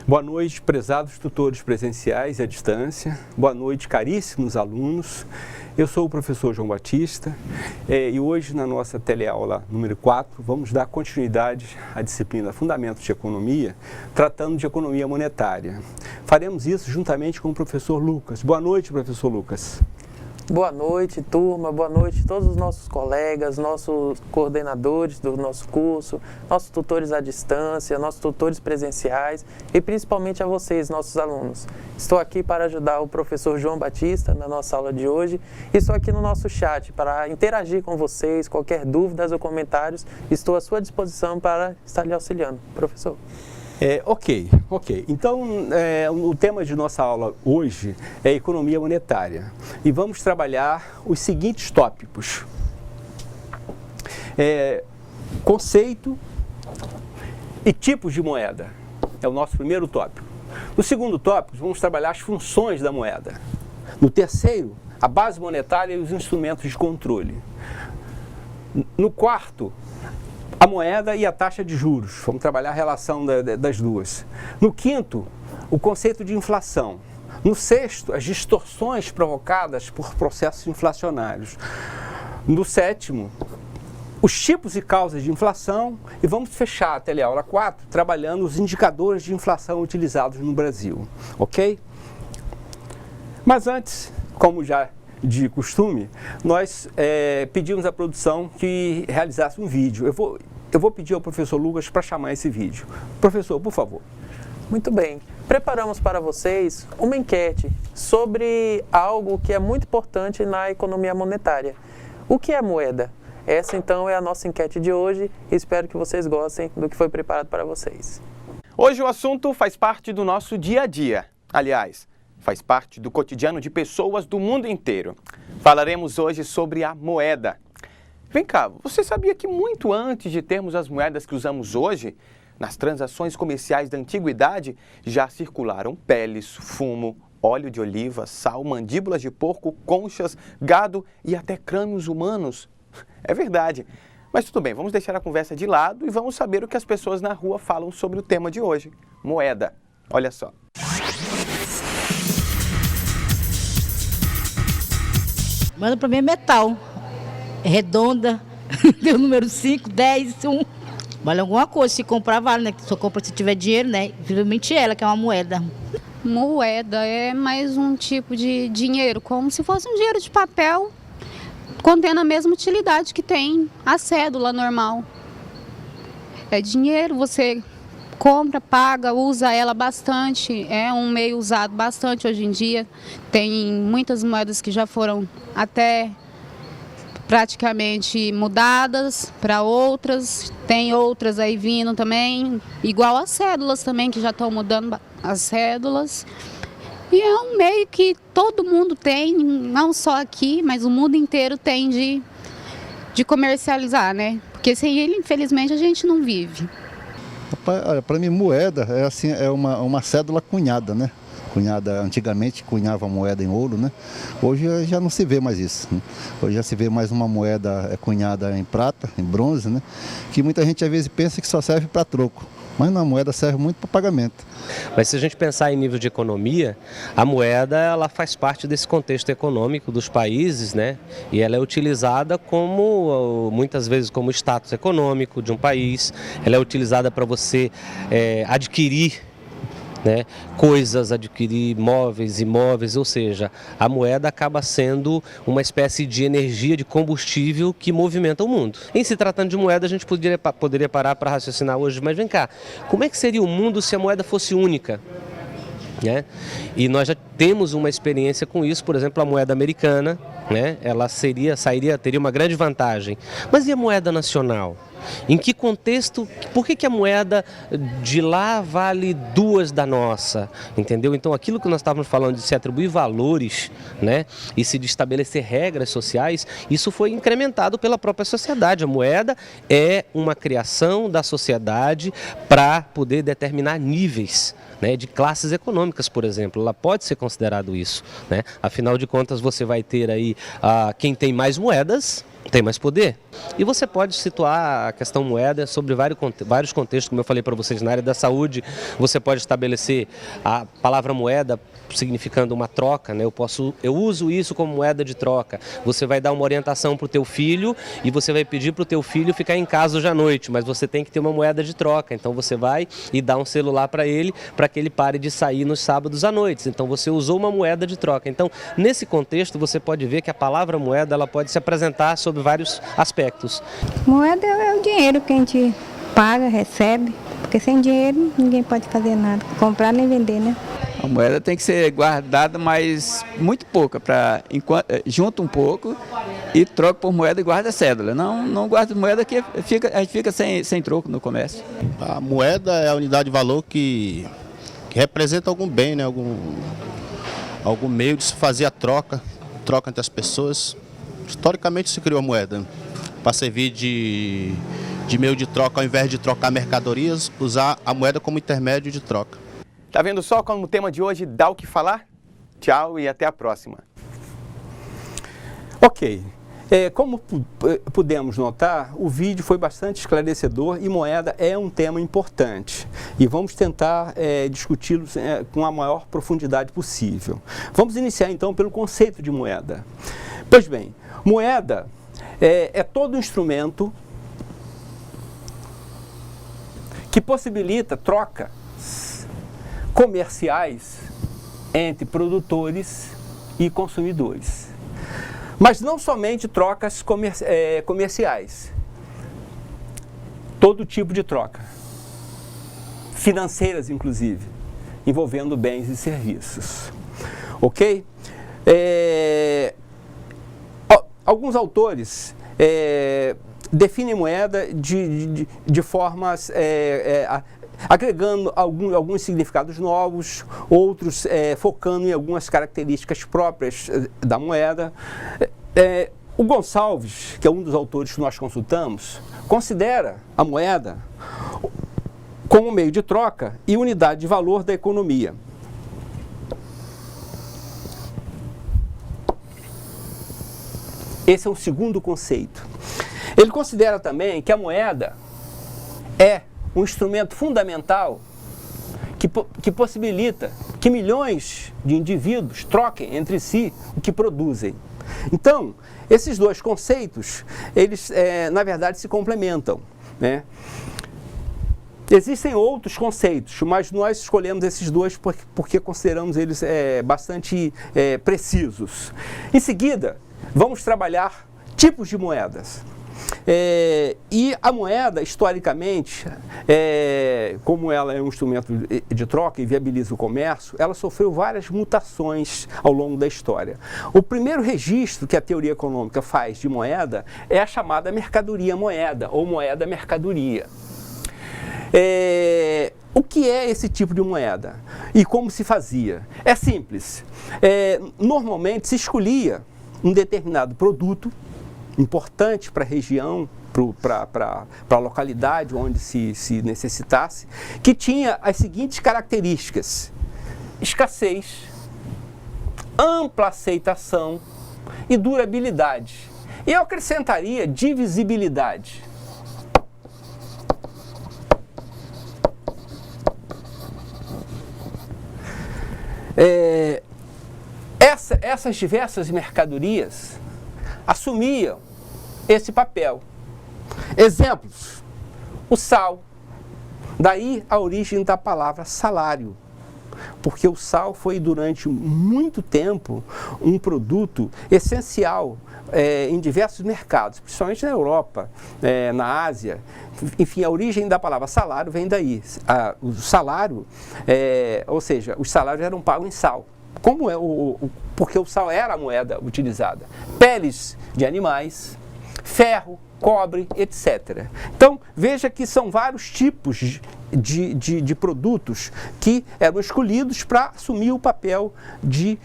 Boa noite, prezados tutores presenciais e à distância. Boa noite, caríssimos alunos. Eu sou o professor João Batista e hoje na nossa teleaula número 4 vamos dar continuidade à disciplina Fundamentos de Economia, tratando de economia monetária. Faremos isso juntamente com o professor Lucas. Boa noite, professor Lucas. Boa noite, turma. Boa noite a todos os nossos colegas, nossos coordenadores do nosso curso, nossos tutores à distância, nossos tutores presenciais e principalmente a vocês, nossos alunos. Estou aqui para ajudar o professor João Batista na nossa aula de hoje e estou aqui no nosso chat para interagir com vocês, qualquer dúvidas ou comentários, estou à sua disposição para estar lhe auxiliando. Professor. Ok. Então, o tema de nossa aula hoje é economia monetária e vamos trabalhar os seguintes tópicos. Conceito e tipos de moeda é o nosso primeiro tópico. No segundo tópico, vamos trabalhar as funções da moeda. No terceiro, a base monetária e os instrumentos de controle. No quarto, a moeda e a taxa de juros. Vamos trabalhar a relação das duas. No quinto, o conceito de inflação. No sexto, as distorções provocadas por processos inflacionários. No sétimo, os tipos e causas de inflação. E vamos fechar a teleaula 4 trabalhando os indicadores de inflação utilizados no Brasil. Ok? Mas antes, como já de costume, nós pedimos à produção que realizasse um vídeo. Eu vou pedir ao professor Lucas para chamar esse vídeo. Professor, por favor. Muito bem. Preparamos para vocês uma enquete sobre algo que é muito importante na economia monetária. O que é moeda? Essa, então, é a nossa enquete de hoje e espero que vocês gostem do que foi preparado para vocês. Hoje o assunto faz parte do nosso dia a dia. Aliás, faz parte do cotidiano de pessoas do mundo inteiro. Falaremos hoje sobre a moeda. Vem cá, você sabia que muito antes de termos as moedas que usamos hoje, nas transações comerciais da antiguidade, já circularam peles, fumo, óleo de oliva, sal, mandíbulas de porco, conchas, gado e até crânios humanos? É verdade. Mas tudo bem, vamos deixar a conversa de lado e vamos saber o que as pessoas na rua falam sobre o tema de hoje, moeda. Olha só. Moeda para mim é metal. É redonda, tem o número 5, 10, 1. Vale alguma coisa, se comprar vale, né? Só compra se tiver dinheiro, né? Principalmente ela, que é uma moeda. Moeda é mais um tipo de dinheiro, como se fosse um dinheiro de papel, contendo a mesma utilidade que tem a cédula normal. É dinheiro, você compra, paga, usa ela bastante, é um meio usado bastante hoje em dia. Tem muitas moedas que já foram até praticamente mudadas para outras, tem outras aí vindo também, igual as cédulas também, que já estão mudando as cédulas. E é um meio que todo mundo tem, não só aqui, mas o mundo inteiro tem de comercializar, né? Porque sem ele, infelizmente, a gente não vive. Para mim, moeda é uma cédula cunhada, né? Antigamente cunhava moeda em ouro, né? Hoje já não se vê mais isso, né? Hoje já se vê mais uma moeda cunhada em prata, em bronze, né? Que muita gente às vezes pensa que só serve para troco, mas não, a moeda serve muito para pagamento. Mas se a gente pensar em nível de economia, a moeda ela faz parte desse contexto econômico dos países, né? E ela é utilizada muitas vezes como status econômico de um país, ela é utilizada para você adquirir, né, coisas, adquirir móveis, imóveis, ou seja, a moeda acaba sendo uma espécie de energia, de combustível que movimenta o mundo. Em se tratando de moeda, a gente poderia parar para raciocinar hoje, mas vem cá, como é que seria o mundo se a moeda fosse única? Né? E nós já temos uma experiência com isso, por exemplo, a moeda americana, né? Ela teria uma grande vantagem. Mas e a moeda nacional? Em que contexto, por que a moeda de lá vale 2 da nossa, entendeu? Então aquilo que nós estávamos falando de se atribuir valores, né, e se de estabelecer regras sociais, isso foi incrementado pela própria sociedade. A moeda é uma criação da sociedade para poder determinar níveis, né, de classes econômicas, por exemplo. Ela pode ser considerado isso, né? Afinal de contas, você vai ter aí quem tem mais moedas, tem mais poder. E você pode situar a questão moeda sobre vários contextos, como eu falei para vocês, na área da saúde, você pode estabelecer a palavra moeda significando uma troca, né? Eu uso isso como moeda de troca. Você vai dar uma orientação para o teu filho e você vai pedir para o teu filho ficar em casa hoje à noite, mas você tem que ter uma moeda de troca. Então você vai e dá um celular para que ele pare de sair nos sábados à noite. Então você usou uma moeda de troca. Então, nesse contexto, você pode ver que a palavra moeda ela pode se apresentar sob vários aspectos. Moeda é o dinheiro que a gente paga, recebe, porque sem dinheiro ninguém pode fazer nada, comprar nem vender, né? A moeda tem que ser guardada, mas muito pouca, junta um pouco e troca por moeda e guarda cédula. Não guarda moeda que a gente fica sem troco no comércio. A moeda é a unidade de valor que representa algum bem, né? Algum meio de se fazer a troca entre as pessoas. Historicamente se criou a moeda para servir de meio de troca, ao invés de trocar mercadorias, usar a moeda como intermédio de troca. Tá vendo só como o tema de hoje dá o que falar? Tchau e até a próxima. Ok. Como pudemos notar, o vídeo foi bastante esclarecedor e moeda é um tema importante. E vamos tentar discuti-lo com a maior profundidade possível. Vamos iniciar então pelo conceito de moeda. Pois bem, moeda é todo instrumento que possibilita troca comerciais entre produtores e consumidores. Mas não somente trocas comerciais, todo tipo de troca, financeiras inclusive, envolvendo bens e serviços. Ok? Alguns autores definem moeda de formas agregando alguns significados novos, outros focando em algumas características próprias da moeda. O Gonçalves, que é um dos autores que nós consultamos, considera a moeda como meio de troca e unidade de valor da economia. Esse é um segundo conceito. Ele considera também que a moeda é um instrumento fundamental que possibilita que milhões de indivíduos troquem entre si o que produzem. Então, esses dois conceitos, eles na verdade se complementam, né? Existem outros conceitos, mas nós escolhemos esses dois porque consideramos eles bastante precisos. Em seguida, vamos trabalhar tipos de moedas. E a moeda, historicamente, como ela é um instrumento de troca e viabiliza o comércio, ela sofreu várias mutações ao longo da história. O primeiro registro que a teoria econômica faz de moeda é a chamada mercadoria-moeda, ou moeda-mercadoria. O que é esse tipo de moeda? E como se fazia? É simples. Normalmente se escolhia um determinado produto importante para a região, para a localidade onde se necessitasse, que tinha as seguintes características: escassez, ampla aceitação e durabilidade. E eu acrescentaria divisibilidade. Essas diversas mercadorias assumiam esse papel. Exemplos: o sal. Daí a origem da palavra salário, porque o sal foi durante muito tempo um produto essencial em diversos mercados, principalmente na Europa, na Ásia. Enfim, a origem da palavra salário vem daí. O salário, ou seja, os salários eram pagos em sal. Porque o sal era a moeda utilizada. Peles de animais, ferro, cobre, etc. Então, veja que são vários tipos de produtos que eram escolhidos para assumir o papel de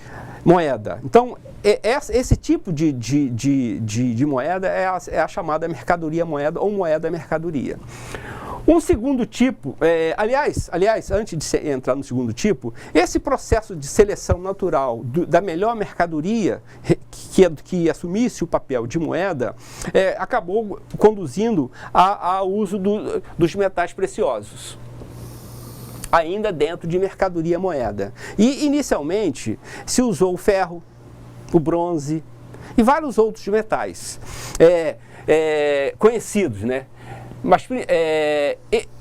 moeda. Então, esse tipo de moeda é a chamada mercadoria-moeda ou moeda-mercadoria. Um segundo tipo, aliás, antes de entrar no segundo tipo, esse processo de seleção natural da melhor mercadoria que assumisse o papel de moeda, acabou conduzindo ao uso dos metais preciosos, ainda dentro de mercadoria moeda. E, inicialmente, se usou o ferro, o bronze e vários outros metais conhecidos, né? Mas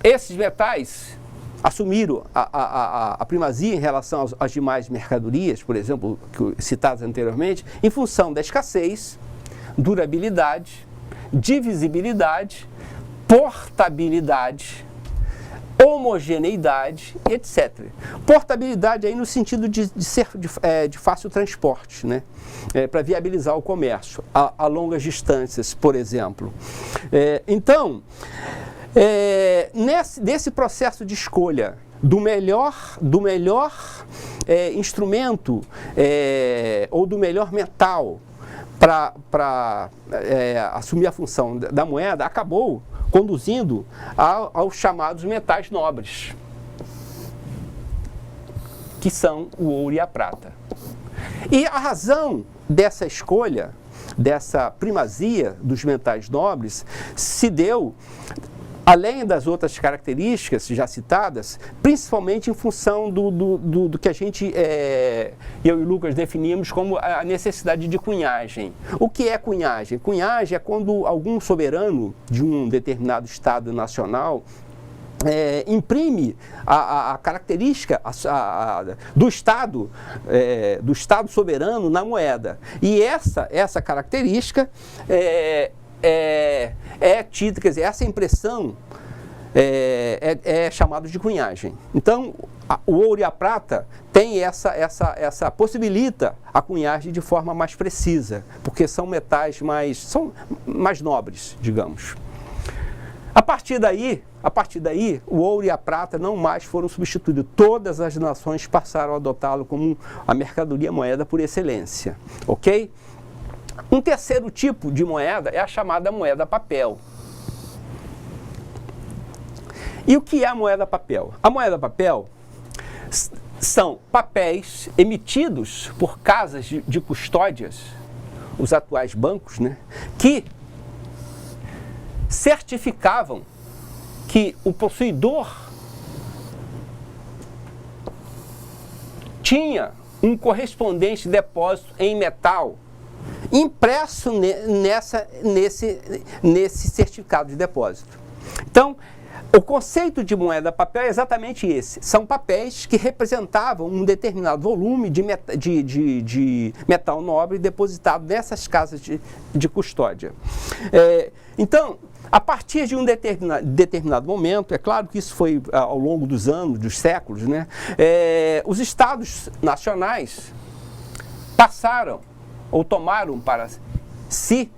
esses metais assumiram a primazia em relação às demais mercadorias, por exemplo, citadas anteriormente, em função da escassez, durabilidade, divisibilidade, portabilidade, homogeneidade, etc. Portabilidade aí no sentido de ser de fácil transporte, né? Para viabilizar o comércio a longas distâncias, por exemplo. Então, nesse processo de escolha do melhor instrumento ou do melhor metal para assumir a função da moeda, acabou conduzindo aos chamados metais nobres, que são o ouro e a prata. E a razão dessa escolha, dessa primazia dos metais nobres, se deu, além das outras características já citadas, principalmente em função do que a gente, eu e o Lucas, definimos como a necessidade de cunhagem. O que é cunhagem? Cunhagem é quando algum soberano de um determinado Estado nacional imprime a característica do Estado soberano na moeda. E essa característica tida, quer dizer, essa impressão é chamado de cunhagem. Então, o ouro e a prata tem possibilita a cunhagem de forma mais precisa, porque são metais mais nobres, digamos. A partir daí, o ouro e a prata não mais foram substituídos. Todas as nações passaram a adotá-lo como a mercadoria moeda por excelência, ok? Um terceiro tipo de moeda é a chamada moeda papel. E o que é a moeda papel? A moeda papel são papéis emitidos por casas de custódias, os atuais bancos, né, que certificavam que o possuidor tinha um correspondente depósito em metal impresso nesse certificado de depósito. Então, o conceito de moeda papel é exatamente esse. São papéis que representavam um determinado volume de metal nobre depositado nessas casas de custódia. Então, a partir de um determinado momento, é claro que isso foi ao longo dos anos, dos séculos, né? Os estados nacionais passaram ou tomaram para si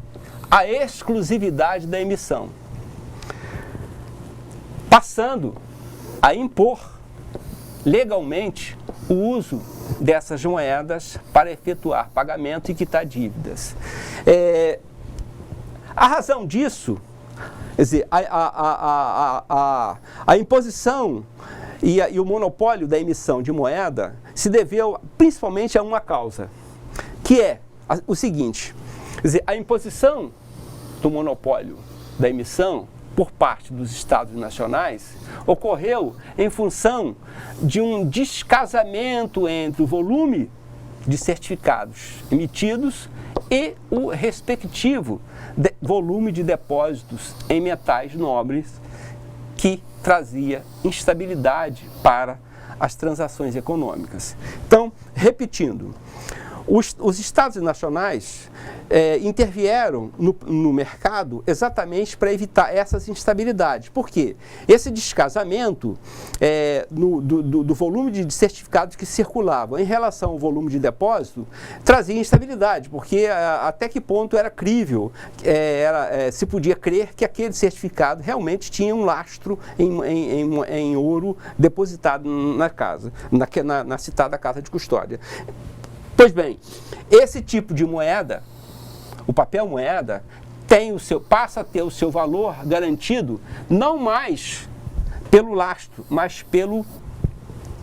a exclusividade da emissão, passando a impor legalmente o uso dessas moedas para efetuar pagamento e quitar dívidas. A razão disso, quer dizer, a imposição e o monopólio da emissão de moeda se deveu principalmente a uma causa, que é o seguinte: quer dizer, a imposição do monopólio da emissão por parte dos estados nacionais ocorreu em função de um descasamento entre o volume de certificados emitidos e o respectivo volume de depósitos em metais nobres, que trazia instabilidade para as transações econômicas. Então, repetindo, os estados nacionais intervieram no mercado exatamente para evitar essas instabilidades. Por quê? Esse descasamento do volume de certificados que circulavam em relação ao volume de depósito trazia instabilidade, porque até que ponto era crível, se podia crer que aquele certificado realmente tinha um lastro em ouro depositado na casa, na citada casa de custódia. Pois bem, esse tipo de moeda, o papel moeda, passa a ter o seu valor garantido não mais pelo lastro, mas pelo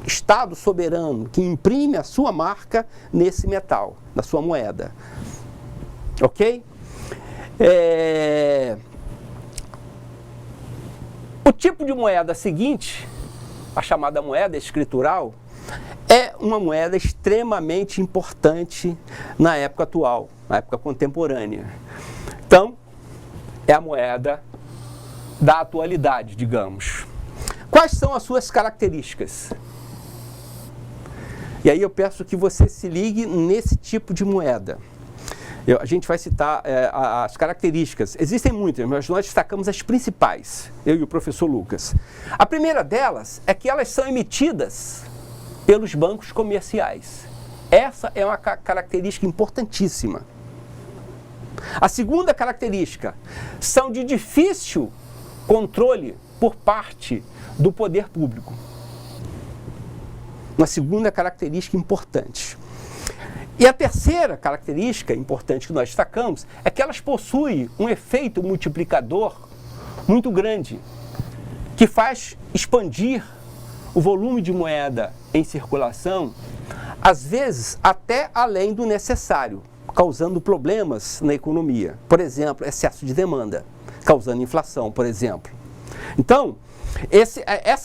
Estado soberano que imprime a sua marca nesse metal, na sua moeda. Ok? O tipo de moeda seguinte, a chamada moeda escritural, é uma moeda extremamente importante na época atual, na época contemporânea. Então, é a moeda da atualidade, digamos. Quais são as suas características? E aí eu peço que você se ligue nesse tipo de moeda. A gente vai citar as características. Existem muitas, mas nós destacamos as principais, eu e o professor Lucas. A primeira delas é que elas são emitidas pelos bancos comerciais. Essa é uma característica importantíssima. A segunda característica são de difícil controle por parte do poder público. Uma segunda característica importante. E a terceira característica importante que nós destacamos é que elas possuem um efeito multiplicador muito grande, que faz expandir o volume de moeda em circulação, às vezes até além do necessário, causando problemas na economia. Por exemplo, excesso de demanda, causando inflação, por exemplo. Então,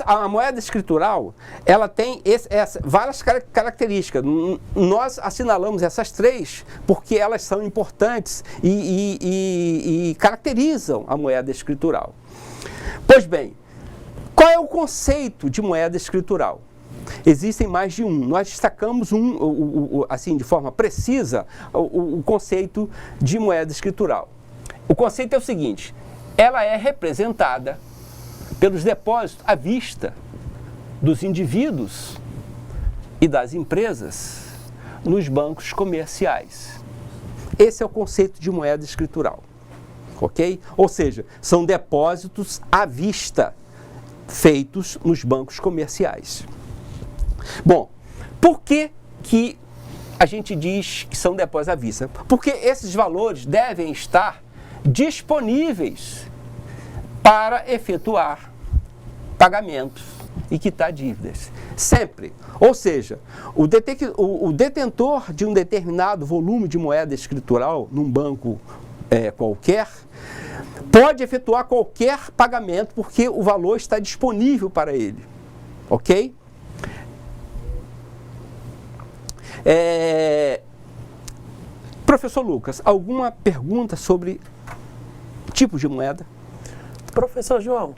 a moeda escritural, ela tem várias características. Nós assinalamos essas três porque elas são importantes e caracterizam a moeda escritural. Pois bem, qual é o conceito de moeda escritural? Existem mais de um. Nós destacamos assim, de forma precisa, o conceito de moeda escritural. O conceito é o seguinte: ela é representada pelos depósitos à vista dos indivíduos e das empresas nos bancos comerciais. Esse é o conceito de moeda escritural, ok? Ou seja, são depósitos à vista feitos nos bancos comerciais. Bom, por que a gente diz que são depósitos à vista? Porque esses valores devem estar disponíveis para efetuar pagamentos e quitar dívidas. Sempre. Ou seja, o detentor de um determinado volume de moeda escritural num banco qualquer pode efetuar qualquer pagamento porque o valor está disponível para ele. Ok? Professor Lucas, alguma pergunta sobre tipos de moeda? Professor João,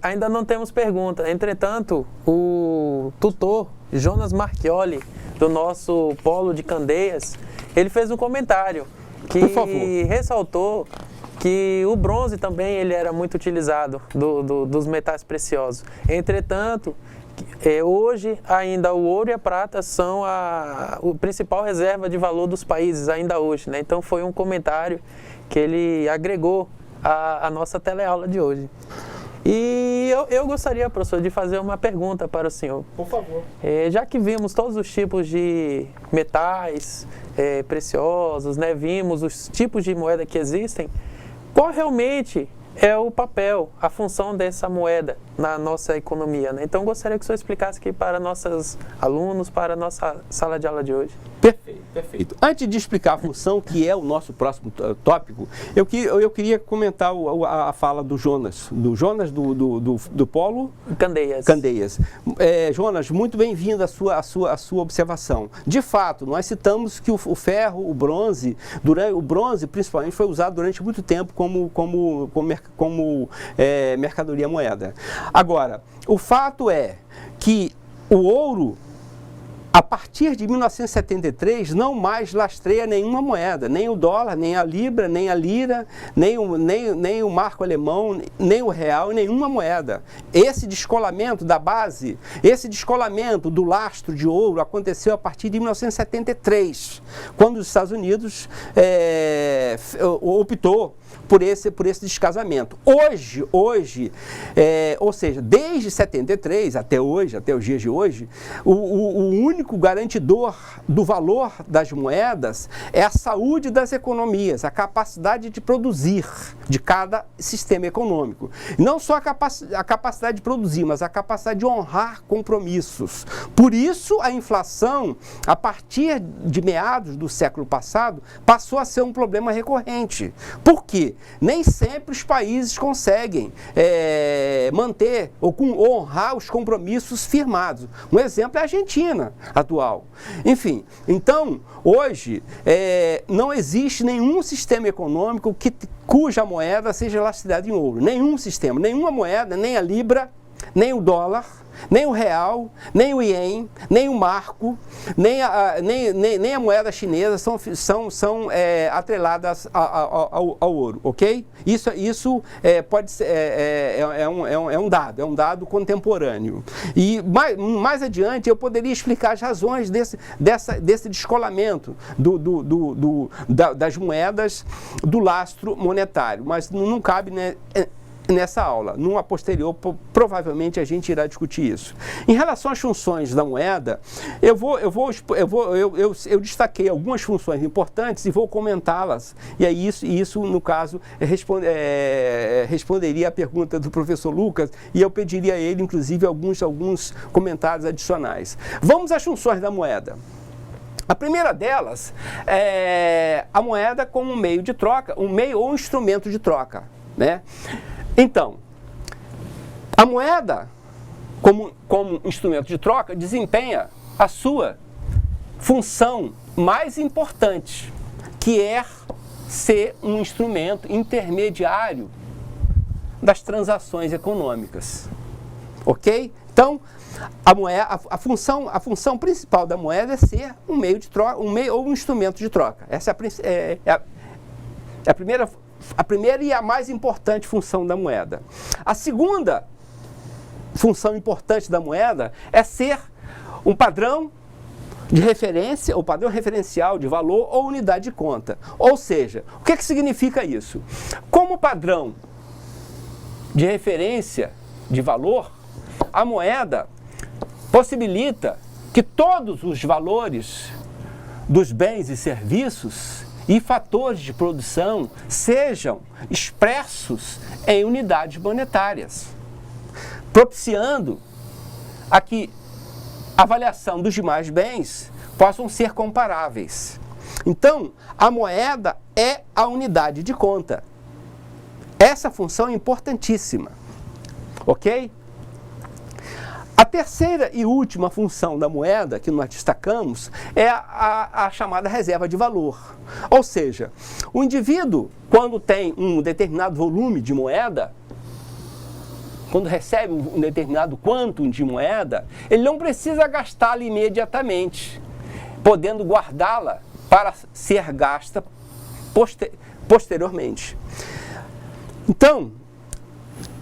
ainda não temos pergunta. Entretanto, o tutor Jonas Marchioli, do nosso polo de Candeias, ele fez um comentário que ressaltou que o bronze também ele era muito utilizado dos metais preciosos. Entretanto, hoje ainda o ouro e a prata são a principal reserva de valor dos países, ainda hoje, né? Então foi um comentário que ele agregou à nossa teleaula de hoje. E eu gostaria, professor, de fazer uma pergunta para o senhor. Por favor. Já que vimos todos os tipos de metais preciosos, né? Vimos os tipos de moeda que existem, qual realmente é o papel, a função dessa moeda na nossa economia, né? Então, gostaria que o senhor explicasse aqui para nossos alunos, para a nossa sala de aula de hoje. Perfeito, perfeito. Antes de explicar a função, que é o nosso próximo tópico, eu queria comentar a fala do Jonas, do Polo Candeias. Jonas, muito bem-vindo à sua observação. De fato, nós citamos que o ferro, o bronze principalmente foi usado durante muito tempo como mercadoria moeda. Agora, o fato é que o ouro, a partir de 1973, não mais lastreia nenhuma moeda, nem o dólar, nem a libra, nem a lira, nem o marco alemão, nem o real, nenhuma moeda. Esse descolamento da base, esse descolamento do lastro de ouro aconteceu a partir de 1973, quando os Estados Unidos optou por esse descasamento. Hoje, ou seja, desde 73 até hoje, até os dias de hoje, o único único garantidor do valor das moedas é a saúde das economias, a capacidade de produzir de cada sistema econômico. Não só a capacidade de produzir, mas a capacidade de honrar compromissos. Por isso, a inflação, a partir de meados do século passado, passou a ser um problema recorrente. Por quê? Nem sempre os países conseguem manter ou honrar os compromissos firmados. Um exemplo é a Argentina atual. Enfim, então, hoje, não existe nenhum sistema econômico cuja moeda seja lastreada em ouro. Nenhum sistema, nenhuma moeda, nem a libra, nem o dólar, nem o real, nem o ien, nem o marco, nem a moeda chinesa são atreladas ao ouro, ok? Isso pode ser, um dado contemporâneo. E mais adiante eu poderia explicar as razões desse descolamento das moedas do lastro monetário, mas não cabe, né, nessa aula. Numa posterior, provavelmente a gente irá discutir isso. Em relação às funções da moeda, eu destaquei algumas funções importantes e vou comentá-las. E aí isso no caso, responderia à pergunta do professor Lucas e eu pediria a ele, inclusive, alguns comentários adicionais. Vamos às funções da moeda. A primeira delas é a moeda como um meio de troca, um meio ou instrumento de troca, né? Então, a moeda, como instrumento de troca, desempenha a sua função mais importante, que é ser um instrumento intermediário das transações econômicas. Ok? Então, a função principal da moeda é ser um meio de troca, um meio ou um instrumento de troca. Essa é a primeira e a mais importante função da moeda. A segunda função importante da moeda é ser um padrão de referência, ou padrão referencial de valor ou unidade de conta. Ou seja, o que significa isso? Como padrão de referência de valor, a moeda possibilita que todos os valores dos bens e serviços e fatores de produção sejam expressos em unidades monetárias, propiciando a que a avaliação dos demais bens possam ser comparáveis. Então, a moeda é a unidade de conta. Essa função é importantíssima, ok? A terceira e última função da moeda que nós destacamos é a chamada reserva de valor. Ou seja, o indivíduo, quando tem um determinado volume de moeda, quando recebe um determinado quantum de moeda, ele não precisa gastá-la imediatamente, podendo guardá-la para ser gasta posteriormente. Então,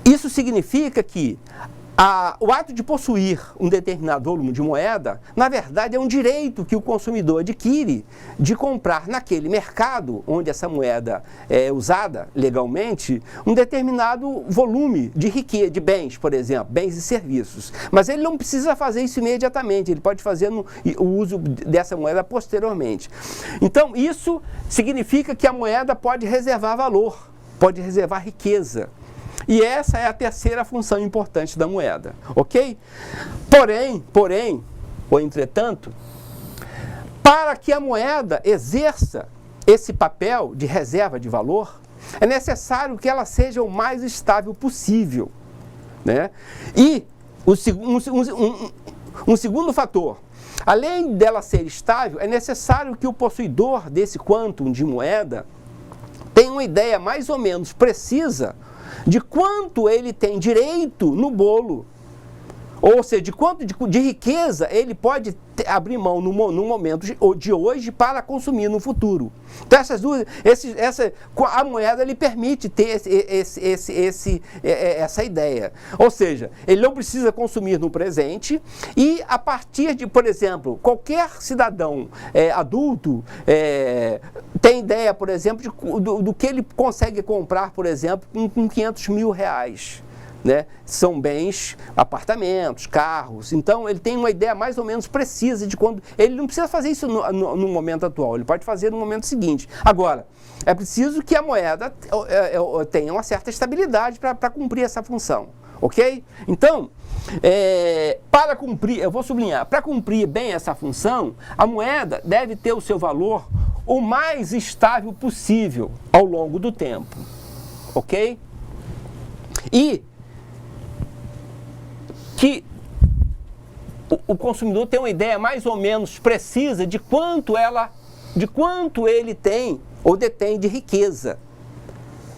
isso significa que o ato de possuir um determinado volume de moeda, na verdade, é um direito que o consumidor adquire de comprar naquele mercado onde essa moeda é usada legalmente, um determinado volume de riqueza, de bens, por exemplo, bens e serviços. Mas ele não precisa fazer isso imediatamente, ele pode fazer o uso dessa moeda posteriormente. Então, isso significa que a moeda pode reservar valor, pode reservar riqueza. E essa é a terceira função importante da moeda, ok? Porém, ou entretanto, para que a moeda exerça esse papel de reserva de valor, é necessário que ela seja o mais estável possível, né? E um segundo fator, além dela ser estável, é necessário que o possuidor desse quantum de moeda tenha uma ideia mais ou menos precisa de quanto ele tem direito no bolo, ou seja, de quanto de riqueza ele pode abrir mão no momento de hoje para consumir no futuro. Então a moeda lhe permite ter essa ideia. Ou seja, ele não precisa consumir no presente e a partir de, por exemplo, qualquer cidadão adulto tem ideia, por exemplo, do que ele consegue comprar, por exemplo, com 500 mil reais. né? São bens, apartamentos, carros. Então, ele tem uma ideia mais ou menos precisa de quando... Ele não precisa fazer isso no momento atual, ele pode fazer no momento seguinte. Agora, é preciso que a moeda tenha uma certa estabilidade para cumprir essa função, ok? Então, para cumprir, eu vou sublinhar, para cumprir bem essa função, a moeda deve ter o seu valor o mais estável possível ao longo do tempo, ok? E que o consumidor tenha uma ideia mais ou menos precisa de quanto ele tem ou detém de riqueza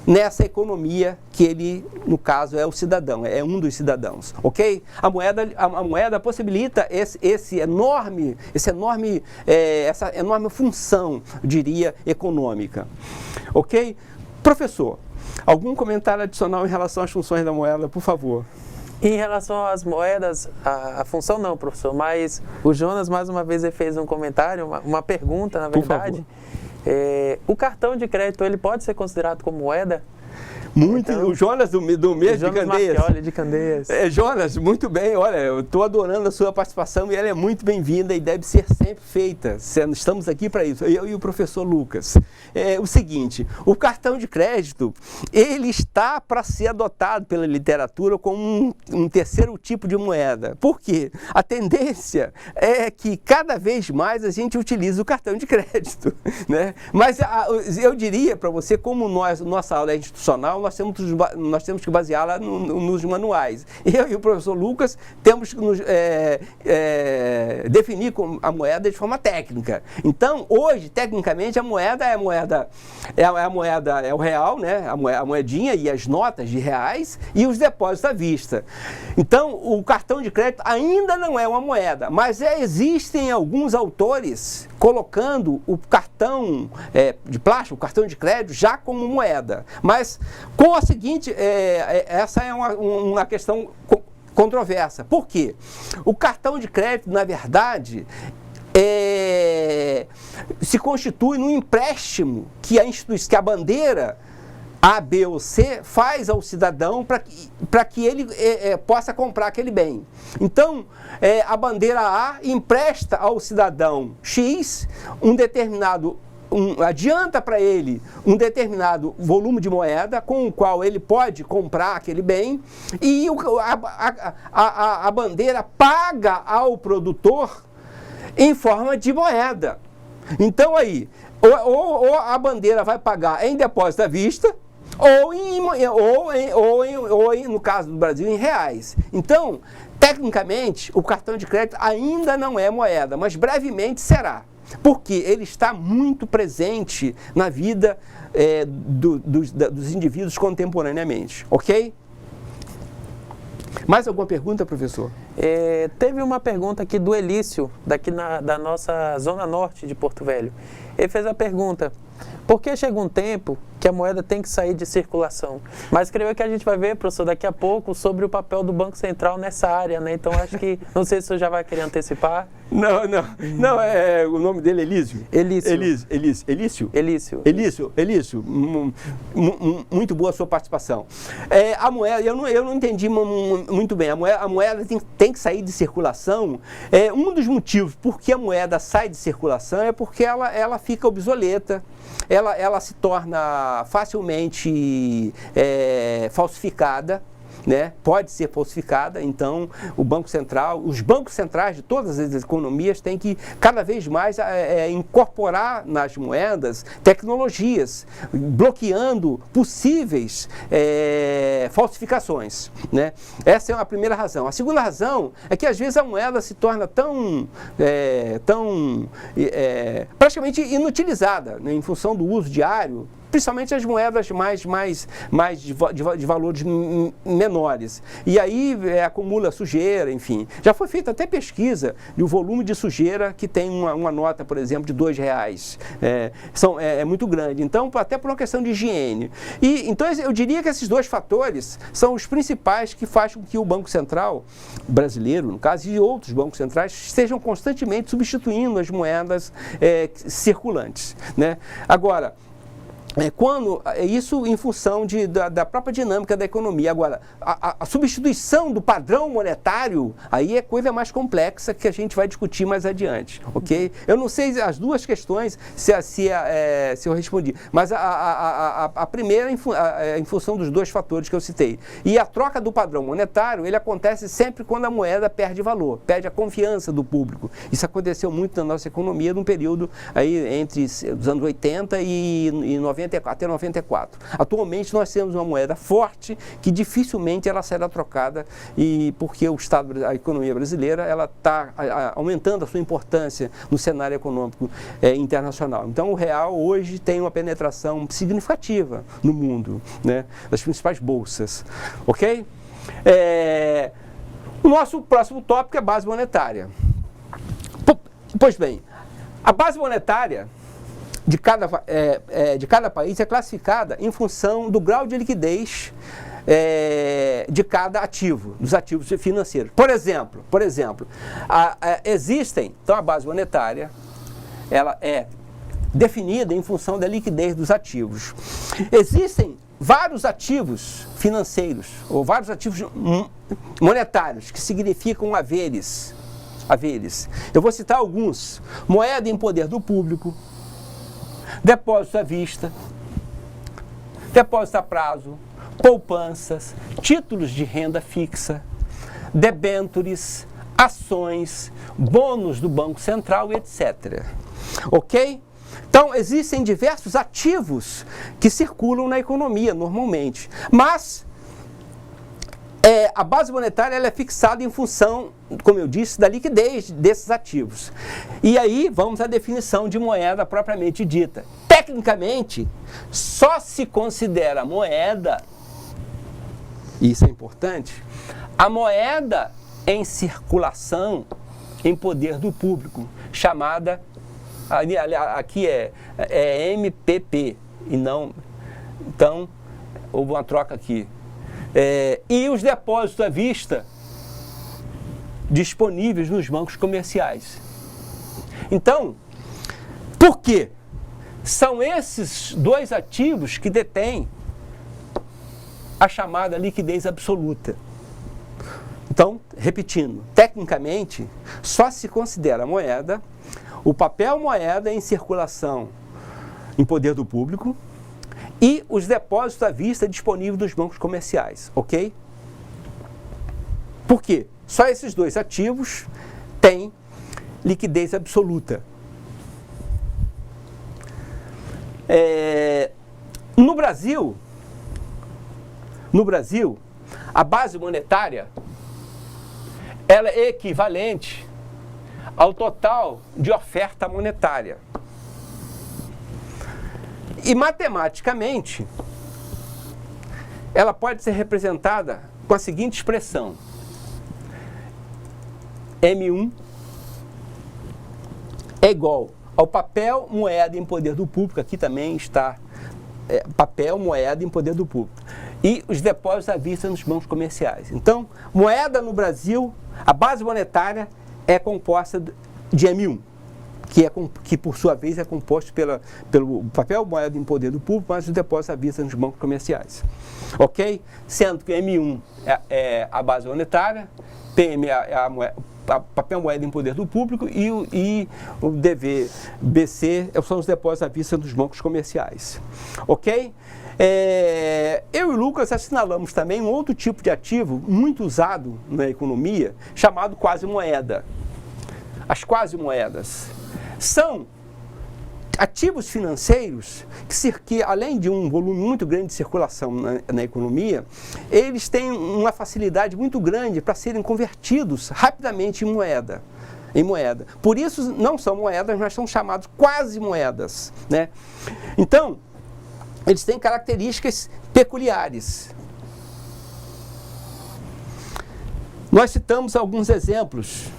nessa economia que ele, no caso, é o cidadão, é um dos cidadãos, ok? A moeda possibilita essa enorme função, diria, econômica, ok? Professor, algum comentário adicional em relação às funções da moeda, por favor? Em relação às moedas, a função não, professor, mas o Jonas, mais uma vez, ele fez um comentário, uma pergunta, na verdade. O cartão de crédito, ele pode ser considerado como moeda? Muito, então, o Jonas do mês de Candeias. Marchioli de Candeias. Jonas, muito bem, olha, eu estou adorando a sua participação e ela é muito bem-vinda e deve ser sempre feita. Estamos aqui para isso, eu e o professor Lucas. O seguinte, o cartão de crédito, ele está para ser adotado pela literatura como um terceiro tipo de moeda. Por quê? A tendência é que cada vez mais a gente utiliza o cartão de crédito, né? Mas eu diria para você, como nossa aula é institucional, nós temos que baseá-la nos manuais. Eu e o professor Lucas temos que definir a moeda de forma técnica. Então, hoje, tecnicamente, a moeda é o real, né? A moedinha e as notas de reais e os depósitos à vista. Então, o cartão de crédito ainda não é uma moeda, mas existem alguns autores colocando o cartão de plástico, o cartão de crédito, já como moeda. Mas com a seguinte, essa é uma questão controversa. Por quê? O cartão de crédito, na verdade, se constitui num empréstimo que a bandeira A, B ou C faz ao cidadão para que ele possa comprar aquele bem. Então, a bandeira A empresta ao cidadão X adianta para ele um determinado volume de moeda com o qual ele pode comprar aquele bem e a bandeira paga ao produtor em forma de moeda. Então aí, ou a bandeira vai pagar em depósito à vista ou no caso do Brasil, em reais. Então, tecnicamente, o cartão de crédito ainda não é moeda, mas brevemente será. Porque ele está muito presente na vida dos indivíduos contemporaneamente, ok? Mais alguma pergunta, professor? Teve uma pergunta aqui do Elício, daqui da nossa zona norte de Porto Velho. Ele fez a pergunta: por que chega um tempo que a moeda tem que sair de circulação? Mas creio que a gente vai ver, professor, daqui a pouco, sobre o papel do Banco Central nessa área, né? Então, acho que, não sei se o senhor já vai querer antecipar. Não, o nome dele é Elísio. Elício. Muito boa a sua participação. A moeda, eu não entendi muito bem. A moeda tem que sair de circulação. Um dos motivos por que a moeda sai de circulação é porque ela fica obsoleta. Ela se torna facilmente falsificada, né? Pode ser falsificada. Então o Banco Central, os bancos centrais de todas as economias têm que cada vez mais incorporar nas moedas tecnologias, bloqueando possíveis falsificações, né? Essa é a primeira razão. A segunda razão é que às vezes a moeda se torna tão praticamente inutilizada, né, em função do uso diário, principalmente as moedas mais de valores menores. E aí acumula sujeira, enfim. Já foi feita até pesquisa do volume de sujeira que tem uma nota, por exemplo, de R$2. É muito grande. Então, até por uma questão de higiene. Então, eu diria que esses dois fatores são os principais que fazem com que o Banco Central brasileiro, no caso, e outros bancos centrais, estejam constantemente substituindo as moedas circulantes, né? Agora, Isso em função da própria dinâmica da economia. Agora, a substituição do padrão monetário, aí é coisa mais complexa que a gente vai discutir mais adiante, ok? Eu não sei as duas questões se eu respondi, mas a primeira em função dos dois fatores que eu citei. E a troca do padrão monetário, ele acontece sempre quando a moeda perde valor, perde a confiança do público. Isso aconteceu muito na nossa economia num período aí entre os anos 80 e 90, até 94. Atualmente nós temos uma moeda forte que dificilmente ela será trocada porque a economia brasileira ela está aumentando a sua importância no cenário econômico internacional. Então o real hoje tem uma penetração significativa no mundo, né, das principais bolsas, ok? O nosso próximo tópico é a base monetária. Pois bem, a base monetária de cada país é classificada em função do grau de liquidez de cada ativo, dos ativos financeiros. Por exemplo, então a base monetária ela é definida em função da liquidez dos ativos. Existem vários ativos financeiros, ou vários ativos monetários, que significam haveres. Eu vou citar alguns: moeda em poder do público, depósito à vista, depósito a prazo, poupanças, títulos de renda fixa, debêntures, ações, bônus do Banco Central, etc. Ok? Então, existem diversos ativos que circulam na economia normalmente, mas a base monetária ela é fixada em função, como eu disse, da liquidez desses ativos. E aí vamos à definição de moeda propriamente dita. Tecnicamente, só se considera moeda, e isso é importante, a moeda em circulação em poder do público, chamada, aqui é MPP, e não, então, houve uma troca aqui. E os depósitos à vista disponíveis nos bancos comerciais. Então, por quê? São esses dois ativos que detêm a chamada liquidez absoluta. Então, repetindo, tecnicamente, só se considera moeda o papel moeda em circulação em poder do público e os depósitos à vista disponíveis nos bancos comerciais, ok? Por quê? Só esses dois ativos têm liquidez absoluta. No Brasil, a base monetária ela é equivalente ao total de oferta monetária. E matematicamente, ela pode ser representada com a seguinte expressão: M1 é igual ao papel moeda em poder do público, aqui também está papel moeda em poder do público, e os depósitos à vista nos bancos comerciais. Então, moeda no Brasil, a base monetária é composta de M1, que por sua vez é composto pelo papel moeda em poder do público, mas os depósitos à vista nos bancos comerciais. Ok? Sendo que M1 é a base monetária, PM é a papel moeda em poder do público e o DVBC são os depósitos à vista dos bancos comerciais. Ok? Eu e o Lucas assinalamos também um outro tipo de ativo muito usado na economia, chamado quasi-moeda. As quasi-moedas são ativos financeiros que, além de um volume muito grande de circulação na economia, eles têm uma facilidade muito grande para serem convertidos rapidamente em moeda. Por isso, não são moedas, mas são chamados quasi-moedas, né? Então, eles têm características peculiares. Nós citamos alguns exemplos.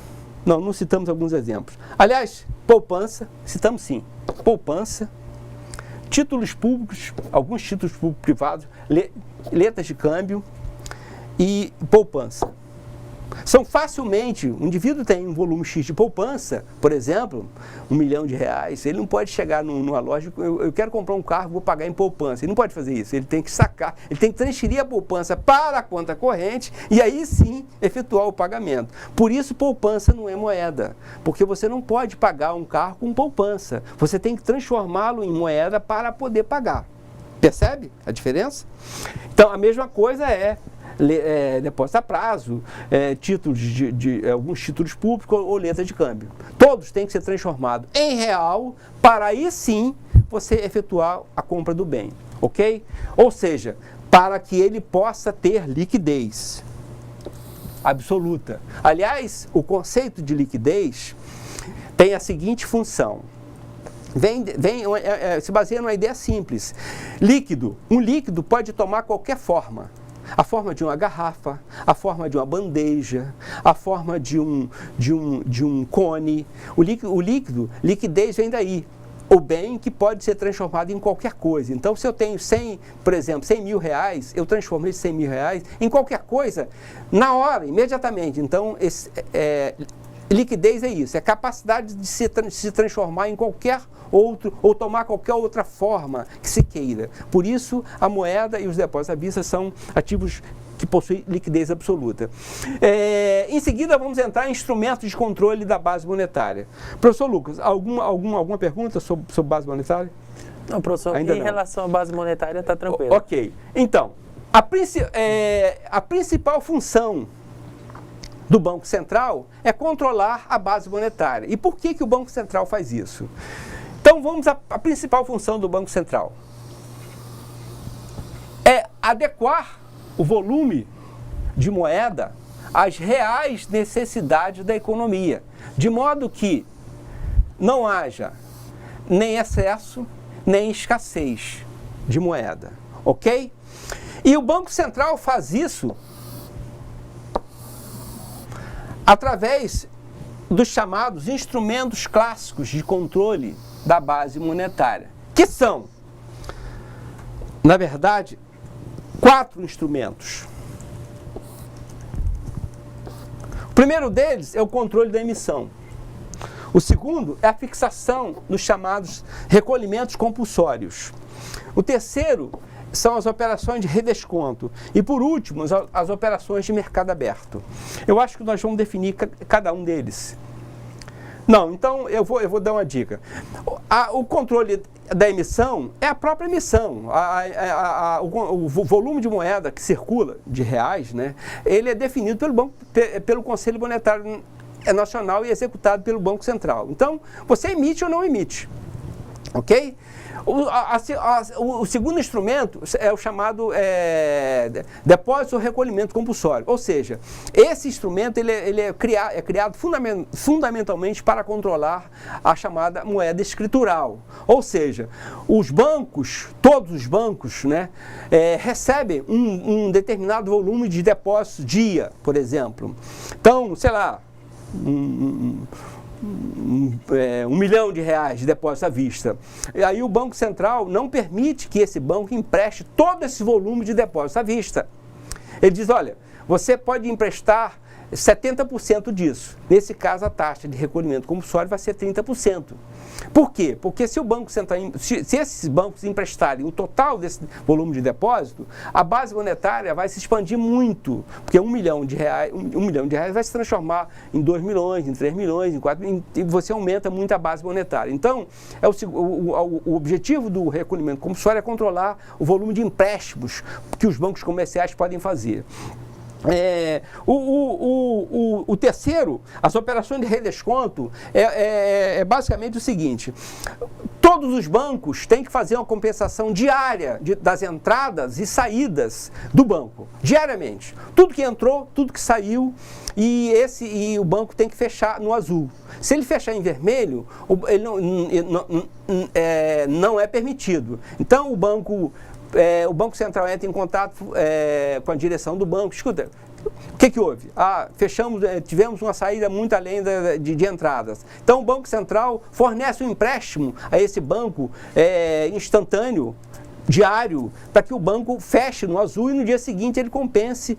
Não citamos alguns exemplos. Aliás, poupança, citamos sim. Poupança, títulos públicos, alguns títulos públicos privados, letras de câmbio e poupança. São facilmente, o indivíduo tem um volume X de poupança, por exemplo, R$1 milhão, ele não pode chegar numa loja, eu quero comprar um carro, vou pagar em poupança. Ele não pode fazer isso, ele tem que sacar, ele tem que transferir a poupança para a conta corrente e aí sim efetuar o pagamento. Por isso poupança não é moeda, porque você não pode pagar um carro com poupança, você tem que transformá-lo em moeda para poder pagar. Percebe a diferença? Então a mesma coisa é depósito a prazo, títulos alguns títulos públicos ou letra de câmbio. Todos têm que ser transformados em real para aí sim você efetuar a compra do bem, ok? Ou seja, para que ele possa ter liquidez absoluta. Aliás, o conceito de liquidez tem a seguinte função. Se baseia numa ideia simples. Um líquido pode tomar qualquer forma. A forma de uma garrafa, a forma de uma bandeja, a forma de um cone. Liquidez vem daí. O bem que pode ser transformado em qualquer coisa. Então, se eu tenho 100, por exemplo, 100 mil reais, eu transformo esses 100 mil reais em qualquer coisa, na hora, imediatamente. Então, liquidez é isso, é a capacidade de se transformar em qualquer outro, ou tomar qualquer outra forma que se queira. Por isso, a moeda e os depósitos à vista são ativos que possuem liquidez absoluta. Em seguida, vamos entrar em instrumentos de controle da base monetária. Professor Lucas, alguma pergunta sobre base monetária? Não, professor, ainda em relação à base monetária, está tranquilo. Ok. Então, a principal função do Banco Central é controlar a base monetária. E por que o Banco Central faz isso? Então, vamos à principal função do Banco Central. É adequar o volume de moeda às reais necessidades da economia, de modo que não haja nem excesso, nem escassez de moeda, ok? E o Banco Central faz isso através dos chamados instrumentos clássicos de controle da base monetária, que são, na verdade, 4 instrumentos. O primeiro deles é o controle da emissão. O segundo é a fixação dos chamados recolhimentos compulsórios. O terceiro são as operações de redesconto. E, por último, as operações de mercado aberto. Eu acho que nós vamos definir cada um deles. Não, então eu vou dar uma dica. O controle da emissão é a própria emissão. O volume de moeda que circula, de reais, né, ele é definido pelo Conselho Monetário Nacional e executado pelo Banco Central. Então, você emite ou não emite. Ok? O segundo instrumento é o chamado depósito ou recolhimento compulsório. Ou seja, esse instrumento ele é criado fundamentalmente para controlar a chamada moeda escritural. Ou seja, os bancos, todos os bancos, né, recebem um determinado volume de depósitos dia, por exemplo. Então, sei lá, R$1 milhão de depósito à vista. E aí o Banco Central não permite que esse banco empreste todo esse volume de depósito à vista. Ele diz, olha, você pode emprestar 70% disso. Nesse caso, a taxa de recolhimento compulsório vai ser 30%. Por quê? Porque se o Banco Central, se esses bancos emprestarem o total desse volume de depósito, a base monetária vai se expandir muito, porque R$1 milhão vai se transformar em 2 milhões, em 3 milhões, em 4 milhões, e você aumenta muito a base monetária. Então, o objetivo do recolhimento compulsório é controlar o volume de empréstimos que os bancos comerciais podem fazer. O terceiro, as operações de redesconto, é basicamente o seguinte: todos os bancos têm que fazer uma compensação diária das entradas e saídas do banco, diariamente. Tudo que entrou, tudo que saiu, e o banco tem que fechar no azul. Se ele fechar em vermelho, ele não é permitido. Então, o Banco Central entra em contato com a direção do banco. Escuta, o que houve? Tivemos uma saída muito além de entradas. Então, o Banco Central fornece um empréstimo a esse banco instantâneo, diário para que o banco feche no azul e no dia seguinte ele compense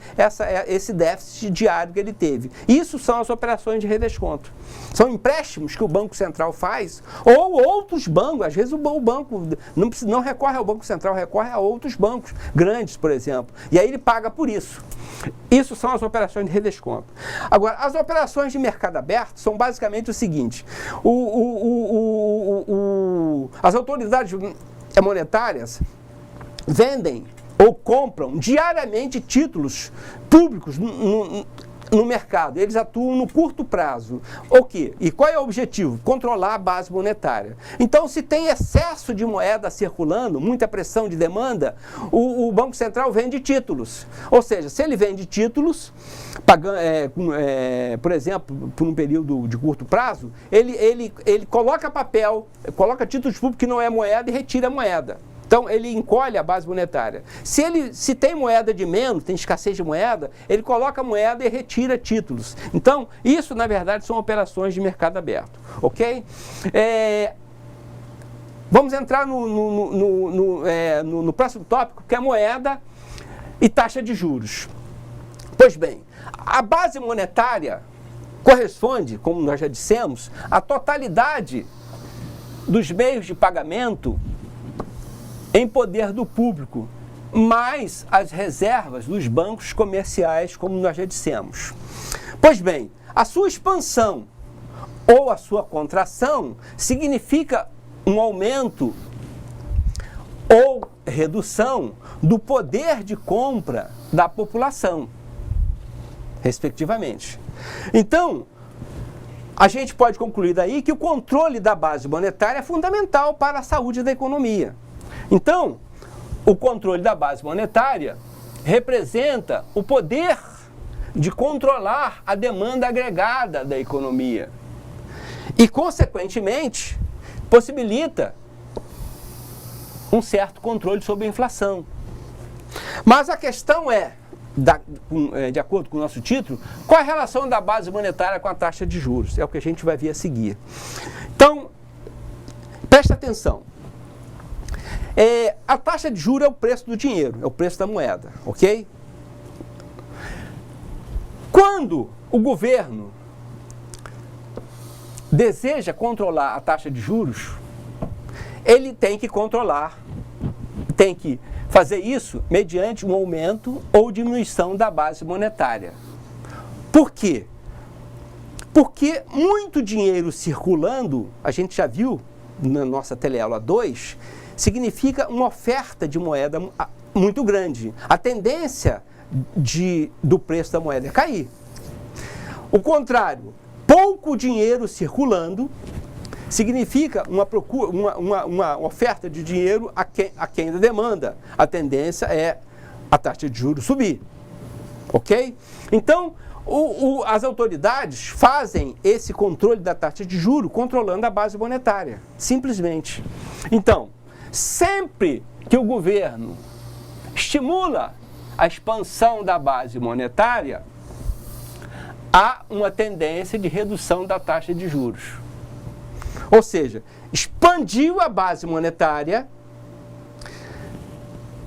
esse déficit diário que ele teve. Isso são as operações de redesconto. São empréstimos que o Banco Central faz, ou outros bancos, às vezes o banco não recorre ao Banco Central, recorre a outros bancos grandes, por exemplo, e aí ele paga por isso. Isso são as operações de redesconto. Agora, as operações de mercado aberto são basicamente o seguinte: as autoridades monetárias vendem ou compram diariamente títulos públicos no mercado. Eles atuam no curto prazo. O quê? E qual é o objetivo? Controlar a base monetária. Então, se tem excesso de moeda circulando, muita pressão de demanda, o Banco Central vende títulos. Ou seja, se ele vende títulos, por exemplo, por um período de curto prazo, ele coloca papel, coloca títulos públicos que não é moeda e retira a moeda. Então, ele encolhe a base monetária. Se tem moeda de menos, tem escassez de moeda, ele coloca a moeda e retira títulos. Então, isso, na verdade, são operações de mercado aberto. Ok? Vamos entrar no próximo tópico, que é moeda e taxa de juros. Pois bem, a base monetária corresponde, como nós já dissemos, à totalidade dos meios de pagamento em poder do público, mais as reservas dos bancos comerciais, como nós já dissemos. Pois bem, a sua expansão ou a sua contração significa um aumento ou redução do poder de compra da população, respectivamente. Então, a gente pode concluir daí que o controle da base monetária é fundamental para a saúde da economia. Então, o controle da base monetária representa o poder de controlar a demanda agregada da economia e, consequentemente, possibilita um certo controle sobre a inflação. Mas a questão é, de acordo com o nosso título, qual a relação da base monetária com a taxa de juros? É o que a gente vai ver a seguir. Então, presta atenção. A taxa de juros é o preço do dinheiro, é o preço da moeda, ok? Quando o governo deseja controlar a taxa de juros, ele tem que controlar, tem que fazer isso mediante um aumento ou diminuição da base monetária. Por quê? Porque muito dinheiro circulando, a gente já viu na nossa teleaula 2, significa uma oferta de moeda muito grande. A tendência do preço da moeda é cair. O contrário, pouco dinheiro circulando significa uma oferta de dinheiro aquém da demanda. A tendência é a taxa de juros subir. Ok? Então, as autoridades fazem esse controle da taxa de juros controlando a base monetária. Simplesmente. Então, sempre que o governo estimula a expansão da base monetária, há uma tendência de redução da taxa de juros. Ou seja, expandiu a base monetária,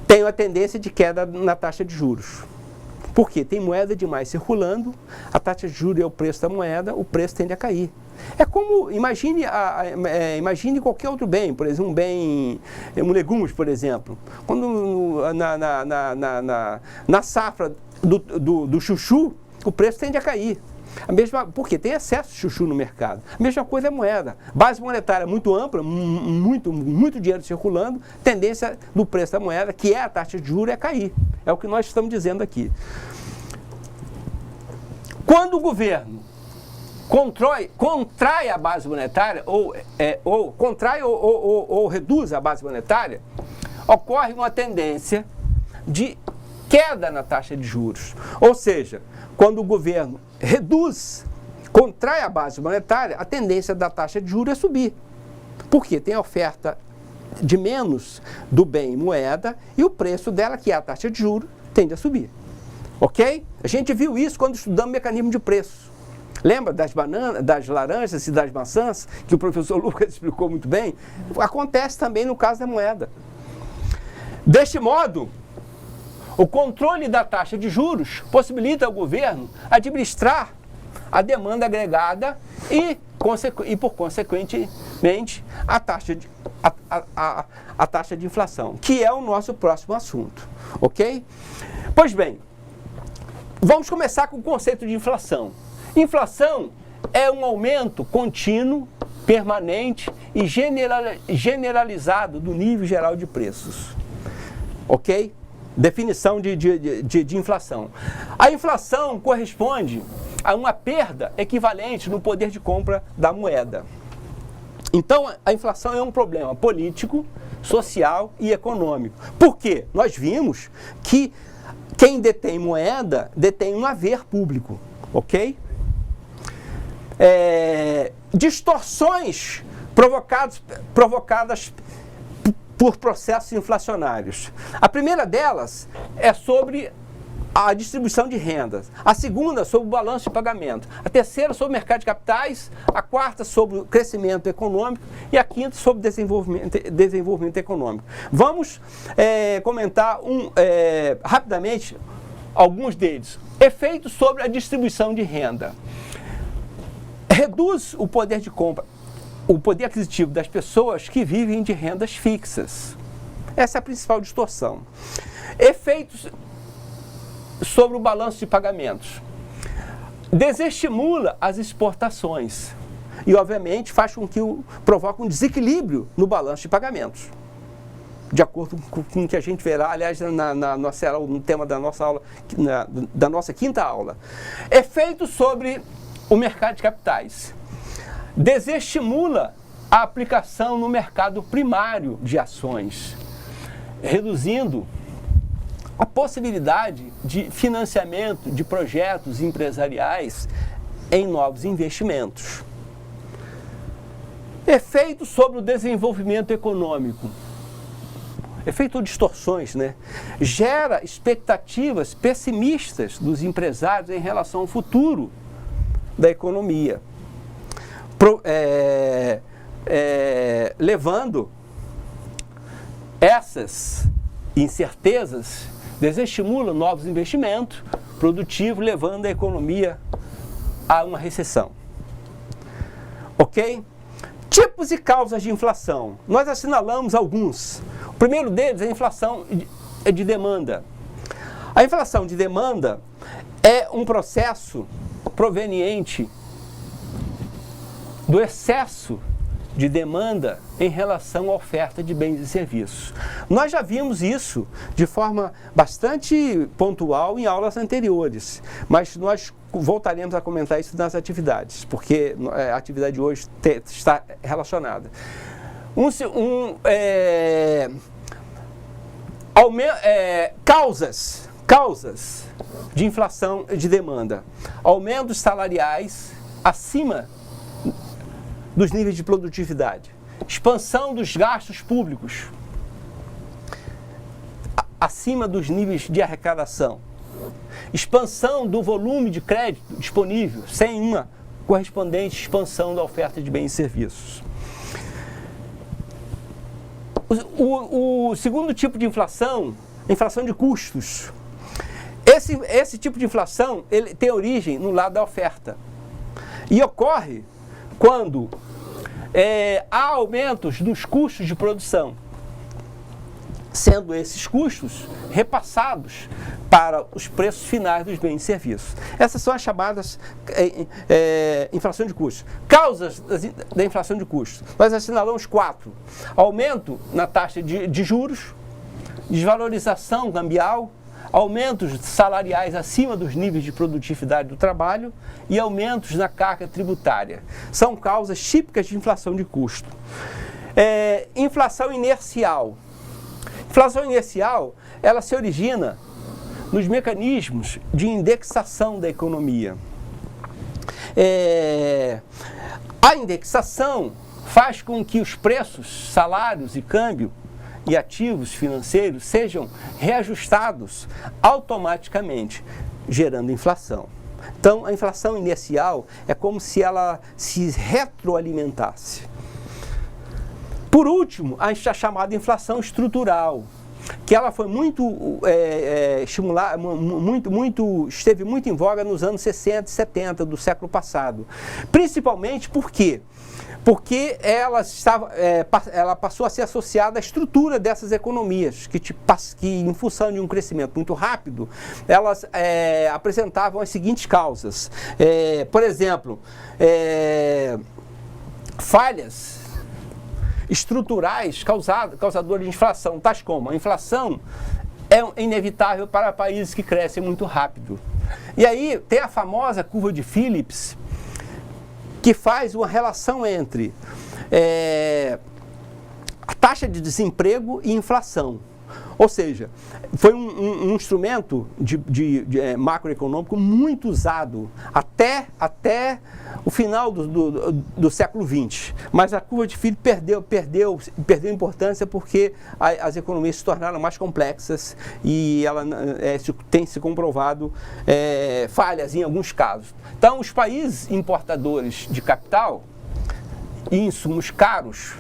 tem uma tendência de queda na taxa de juros. Por quê? Tem moeda demais circulando, a taxa de juros é o preço da moeda, o preço tende a cair. É como, imagine qualquer outro bem, por exemplo, legumes, por exemplo. Quando na safra do chuchu, o preço tende a cair. Porque tem excesso de chuchu no mercado. A mesma coisa é moeda. Base monetária muito ampla, muito dinheiro circulando, tendência do preço da moeda, que é a taxa de juros, é cair. É o que nós estamos dizendo aqui. Quando o governo contrai a base monetária, ou reduz a base monetária, ocorre uma tendência de queda na taxa de juros. Ou seja, quando o governo contrai a base monetária, a tendência da taxa de juros é subir. Porque tem oferta de menos do bem moeda e o preço dela, que é a taxa de juros, tende a subir. Ok? A gente viu isso quando estudamos mecanismo de preço. Lembra das bananas, das laranjas e das maçãs, que o professor Lucas explicou muito bem? Acontece também no caso da moeda. Deste modo, o controle da taxa de juros possibilita ao governo administrar a demanda agregada e por consequentemente, a taxa de inflação, que é o nosso próximo assunto, ok? Pois bem, vamos começar com o conceito de inflação. Inflação é um aumento contínuo, permanente e generalizado do nível geral de preços, ok? Definição de inflação. A inflação corresponde a uma perda equivalente no poder de compra da moeda. Então, a inflação é um problema político, social e econômico. Por quê? Nós vimos que quem detém moeda detém um haver público, ok? Distorções provocadas por processos inflacionários. A primeira delas é sobre a distribuição de rendas, a segunda sobre o balanço de pagamento, a terceira sobre o mercado de capitais, a quarta sobre o crescimento econômico e a quinta sobre desenvolvimento econômico. Vamos comentar rapidamente alguns deles. Efeitos sobre a distribuição de renda. Reduz o poder de compra, o poder aquisitivo das pessoas que vivem de rendas fixas. Essa é a principal distorção. Efeitos sobre o balanço de pagamentos. Desestimula as exportações e, obviamente, faz com que provoque um desequilíbrio no balanço de pagamentos. De acordo com o que a gente verá, aliás, no tema da nossa aula, da nossa quinta aula. Efeitos sobre o mercado de capitais. Desestimula a aplicação no mercado primário de ações, reduzindo a possibilidade de financiamento de projetos empresariais em novos investimentos. Efeitos sobre o desenvolvimento econômico. Efeito ou distorções, né? Gera expectativas pessimistas dos empresários em relação ao futuro da economia, levando essas incertezas, desestimulam novos investimentos produtivos, levando a economia a uma recessão. Ok? Tipos e causas de inflação. Nós assinalamos alguns. O primeiro deles é a inflação de demanda. A inflação de demanda é um processo proveniente do excesso de demanda em relação à oferta de bens e serviços. Nós já vimos isso de forma bastante pontual em aulas anteriores, mas nós voltaremos a comentar isso nas atividades, porque a atividade de hoje está relacionada. Causas de inflação de demanda. Aumentos salariais acima dos níveis de produtividade. Expansão dos gastos públicos acima dos níveis de arrecadação. Expansão do volume de crédito disponível sem uma correspondente expansão da oferta de bens e serviços. O segundo tipo de inflação, a inflação de custos. Esse tipo de inflação ele tem origem no lado da oferta e ocorre quando há aumentos dos custos de produção, sendo esses custos repassados para os preços finais dos bens e serviços. Essas são as chamadas inflação de custos. Causas da inflação de custos. Nós assinalamos 4. Aumento na taxa de juros, desvalorização cambial, aumentos salariais acima dos níveis de produtividade do trabalho e aumentos na carga tributária. São causas típicas de inflação de custo. Inflação inercial. Inflação inercial, ela se origina nos mecanismos de indexação da economia. A indexação faz com que os preços, salários e câmbio e ativos financeiros sejam reajustados automaticamente, gerando inflação. Então, a inflação inercial é como se ela se retroalimentasse. Por último, a chamada inflação estrutural, que ela foi muito estimulada, esteve muito em voga nos anos 60 e 70 do século passado. Principalmente porque ela passou a ser associada à estrutura dessas economias, que em função de um crescimento muito rápido, elas apresentavam as seguintes causas. Por exemplo, falhas estruturais causadoras de inflação, tais como a inflação é inevitável para países que crescem muito rápido. E aí tem a famosa curva de Phillips, que faz uma relação entre a taxa de desemprego e inflação. Ou seja, foi um instrumento de macroeconômico muito usado até o final do século XX. Mas a curva de Phillips perdeu importância porque as economias se tornaram mais complexas e ela tem se comprovado falhas em alguns casos. Então, os países importadores de capital e insumos caros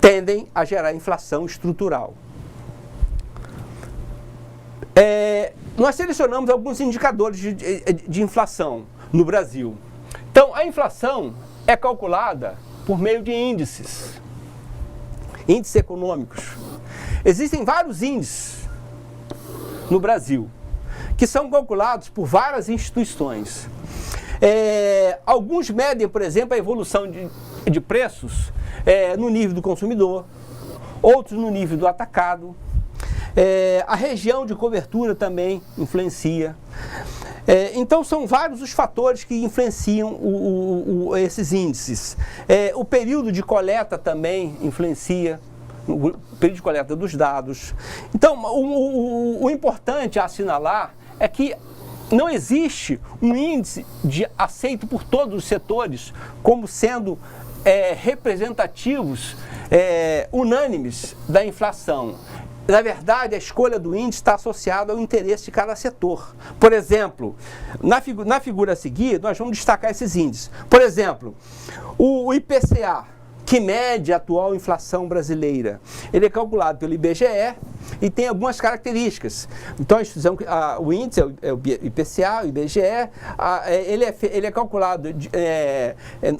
tendem a gerar inflação estrutural. Nós selecionamos alguns indicadores de inflação no Brasil. Então, a inflação é calculada por meio de índices econômicos. Existem vários índices no Brasil que são calculados por várias instituições. Alguns medem, por exemplo, a evolução de preços no nível do consumidor, outros no nível do atacado. A região de cobertura também influencia. Então, são vários os fatores que influenciam esses índices. O período de coleta também influencia, o período de coleta dos dados. Então, o importante a assinalar é que não existe um índice aceito por todos os setores como sendo representativos, unânimes da inflação. Na verdade, a escolha do índice está associada ao interesse de cada setor. Por exemplo, na figura a seguir, nós vamos destacar esses índices. Por exemplo, o IPCA, que mede a atual inflação brasileira. Ele é calculado pelo IBGE e tem algumas características. Então, o índice é o IPCA, o IBGE, ele é calculado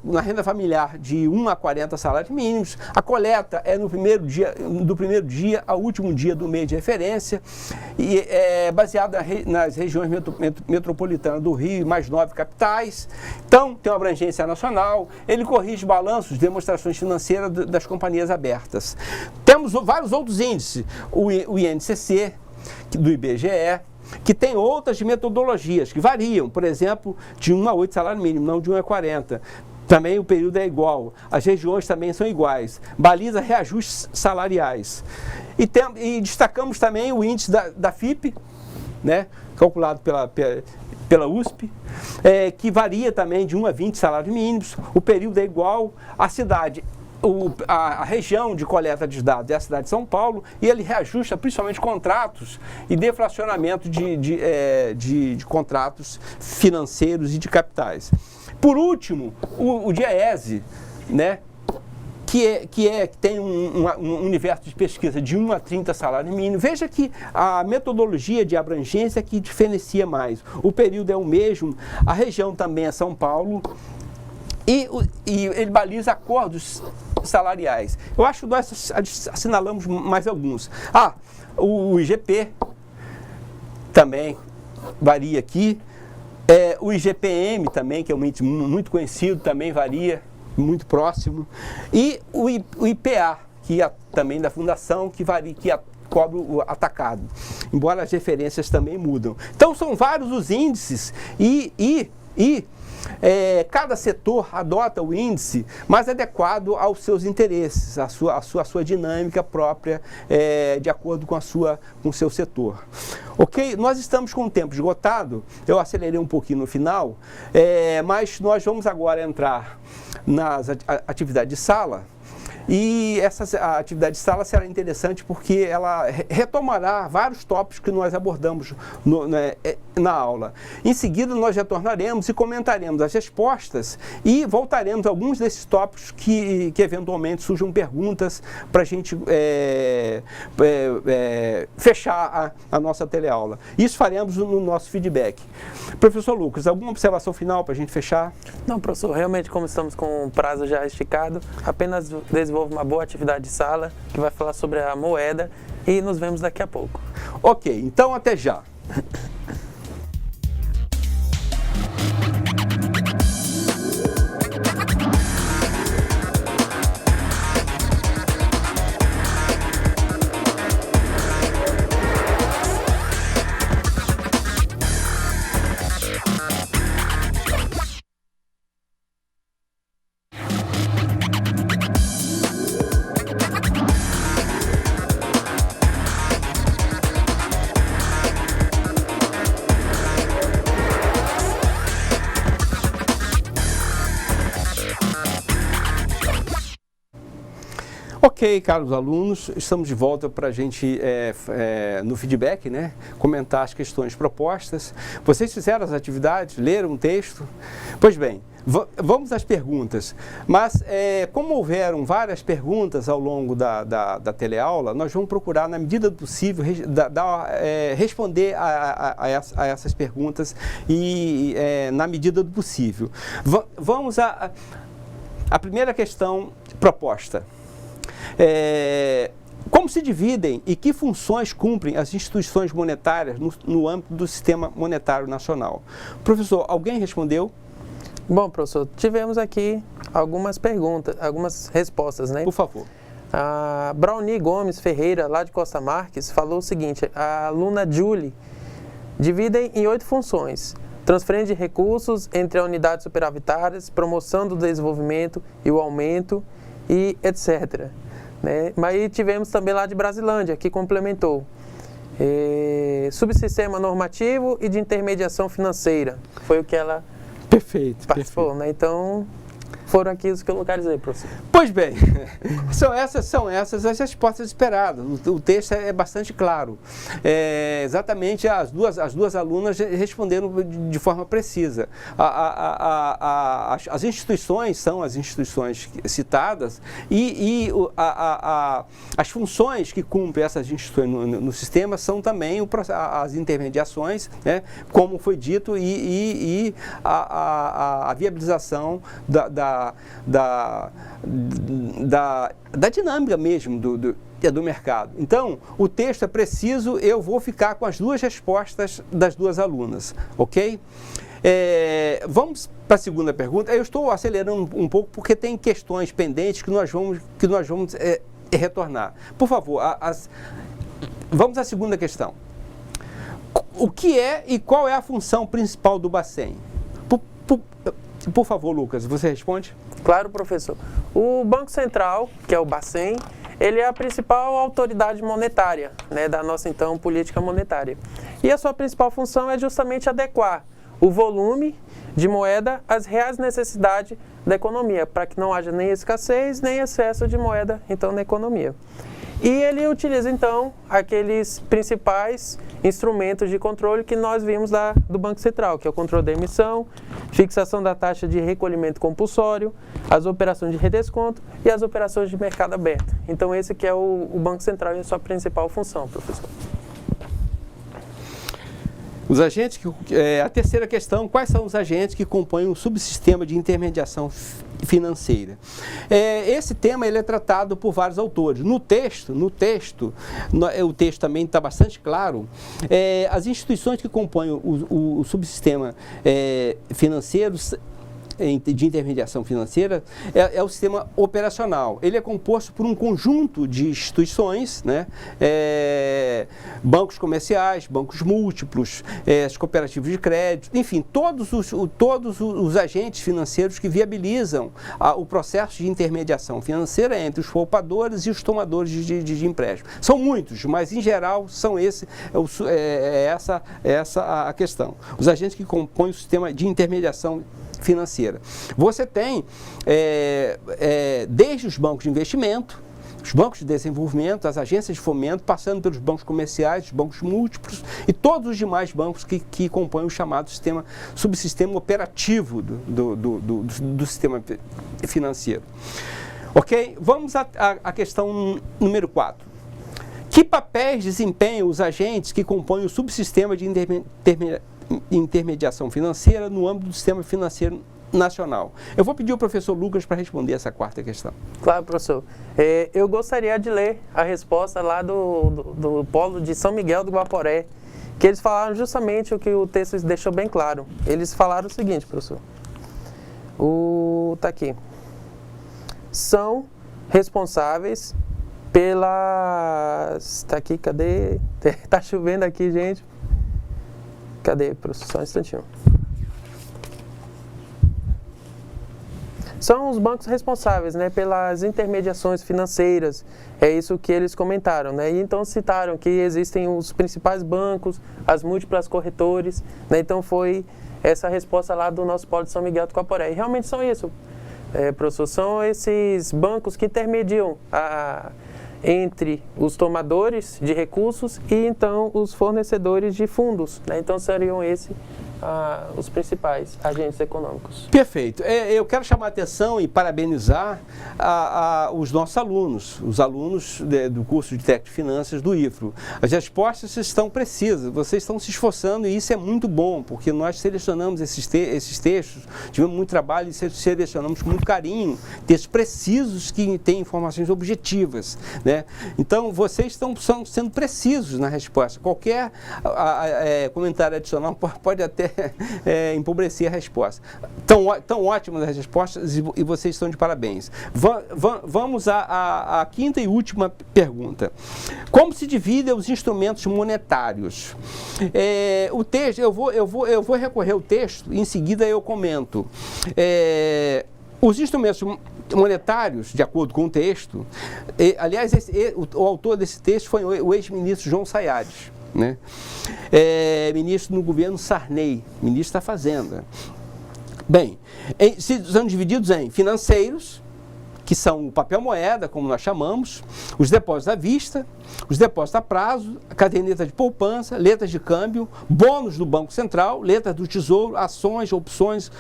na renda familiar de 1 a 40 salários mínimos. A coleta é do primeiro dia ao último dia do mês de referência e é baseada nas regiões metropolitanas do Rio e mais 9 capitais. Então, tem uma abrangência nacional. Ele corrige balanços, demonstrações financeiras das companhias abertas. Temos vários outros índices, o INCC, do IBGE, que tem outras metodologias que variam, por exemplo, de 1 a 8 salário mínimo, não de 1 a 40. Também o período é igual, as regiões também são iguais, baliza reajustes salariais. E destacamos também o índice da FIPE, né, calculado pela USP, que varia também de 1 a 20 salários mínimos, o período é igual, a cidade, a região de coleta de dados é a cidade de São Paulo, e ele reajusta principalmente contratos e deflacionamento de contratos financeiros e de capitais. Por último, o DIEESE, né, que tem um universo de pesquisa de 1 a 30 salários mínimos. Veja que a metodologia de abrangência que diferencia mais. O período é o mesmo, a região também é São Paulo, e ele baliza acordos salariais. Eu acho que nós assinalamos mais alguns. O IGP também varia aqui. O IGPM também, que é um índice muito conhecido, também varia, muito próximo. E o IPA, que é também da Fundação, que varia, cobre o atacado. Embora as referências também mudam. Então, são vários os índices cada setor adota o índice mais adequado aos seus interesses, a sua dinâmica própria, de acordo com o seu setor. Ok? Nós estamos com o tempo esgotado, eu acelerei um pouquinho no final, mas nós vamos agora entrar nas atividades de sala E a atividade de sala será interessante porque ela retomará vários tópicos que nós abordamos na aula. Em seguida, nós retornaremos e comentaremos as respostas e voltaremos a alguns desses tópicos que eventualmente surjam perguntas para a gente fechar a nossa teleaula. Isso faremos no nosso feedback. Professor Lucas, alguma observação final para a gente fechar? Não, professor, realmente como estamos com o prazo já esticado, apenas desenvolva uma boa atividade de sala que vai falar sobre a moeda e nos vemos daqui a pouco. Ok, então até já. Ok, caros alunos, estamos de volta para a gente, no feedback, né, comentar as questões propostas. Vocês fizeram as atividades, leram o texto? Pois bem, vamos às perguntas. Mas, como houveram várias perguntas ao longo da teleaula, nós vamos procurar, na medida do possível, responder a essas perguntas e na medida do possível. Vamos à primeira questão proposta. Como se dividem e que funções cumprem as instituições monetárias no âmbito do sistema monetário nacional? Professor, alguém respondeu? Bom, professor, tivemos aqui algumas perguntas, algumas respostas, né? Por favor. A Brownie Gomes Ferreira, lá de Costa Marques, falou o seguinte: a aluna Julie dividem em 8 funções: transferência de recursos entre unidades superavitárias, promoção do desenvolvimento e o aumento, e etc. Né? Mas tivemos também lá de Brasilândia, que complementou subsistema normativo e de intermediação financeira. Foi o que ela participou. Né? Então, foram aqui os que eu localizei, professor. Pois bem, são essas as respostas esperadas. O texto é bastante claro. Exatamente as duas alunas responderam de forma precisa. As instituições são as instituições citadas e as funções que cumprem essas instituições no sistema são também as intermediações, né, como foi dito, e a viabilização da dinâmica mesmo do mercado. Então, o texto é preciso, eu vou ficar com as duas respostas das duas alunas, ok? Vamos para a segunda pergunta. Eu estou acelerando um pouco porque tem questões pendentes que nós vamos retornar. Por favor, vamos à segunda questão. O que é e qual é a função principal do Bacen? Por favor, Lucas, você responde? Claro, professor. O Banco Central, que é o Bacen, ele é a principal autoridade monetária, né, da nossa, então, política monetária. E a sua principal função é justamente adequar o volume de moeda às reais necessidades da economia, para que não haja nem escassez, nem excesso de moeda, então, na economia. E ele utiliza, então, aqueles principais instrumentos de controle que nós vimos lá do Banco Central, que é o controle da emissão, fixação da taxa de recolhimento compulsório, as operações de redesconto e as operações de mercado aberto. Então, esse que é o Banco Central e a sua principal função, professor. Os agentes a terceira questão: quais são os agentes que compõem o subsistema de intermediação financeira? Esse tema ele é tratado por vários autores. No texto, o texto também está bastante claro. As instituições que compõem o subsistema financeiro de intermediação financeira é o sistema operacional. Ele é composto por um conjunto de instituições, né? Bancos comerciais, bancos múltiplos, as cooperativas de crédito, enfim, todos os agentes financeiros que viabilizam o processo de intermediação financeira entre os poupadores e os tomadores de empréstimo. São muitos, mas em geral são essa a questão. Os agentes que compõem o sistema de intermediação financeira. Você tem desde os bancos de investimento, os bancos de desenvolvimento, as agências de fomento, passando pelos bancos comerciais, os bancos múltiplos e todos os demais bancos que compõem o chamado subsistema operativo do sistema financeiro. Ok? Vamos à questão número 4. Que papéis desempenham os agentes que compõem o subsistema de intermediação financeira no âmbito do sistema financeiro nacional? Eu vou pedir ao professor Lucas para responder essa quarta questão. Claro, professor. Eu gostaria de ler a resposta lá do Polo de São Miguel do Guaporé, que eles falaram justamente o que o texto deixou bem claro. Eles falaram o seguinte, professor. Tá aqui. São responsáveis pelas... Tá aqui, cadê? Tá chovendo aqui, gente. Cadê, professor? Só um instantinho. São os bancos responsáveis, né, pelas intermediações financeiras. É isso que eles comentaram, né? E então citaram que existem os principais bancos, as múltiplas corretores, né? Então foi essa a resposta lá do nosso Polo de São Miguel do Guaporé. E realmente são isso, professor, são esses bancos que intermediam entre os tomadores de recursos e então os fornecedores de fundos, né? Então seriam os principais agentes econômicos. Perfeito. Eu quero chamar a atenção e parabenizar os nossos alunos, os alunos do curso de Técnico de Finanças do IFRO. As respostas estão precisas, vocês estão se esforçando e isso é muito bom, porque nós selecionamos esses textos, tivemos muito trabalho e selecionamos com muito carinho textos precisos que têm informações objetivas, né? Então, vocês estão sendo precisos na resposta. Qualquer comentário adicional pode até empobrecer a resposta. Tão ótimas as respostas e vocês estão de parabéns. Vamos à quinta e última pergunta. Como se dividem os instrumentos monetários? O texto, eu vou recorrer ao texto e em seguida eu comento. Os instrumentos monetários, de acordo com o texto, aliás, o autor desse texto foi o ex-ministro João Sayades, né? Ministro no governo Sarney, ministro da Fazenda. Bem, são divididos em financeiros, que são o papel moeda, como nós chamamos, os depósitos à vista, os depósitos a prazo, a caderneta de poupança, letras de câmbio, bônus do Banco Central, letras do Tesouro, ações, opções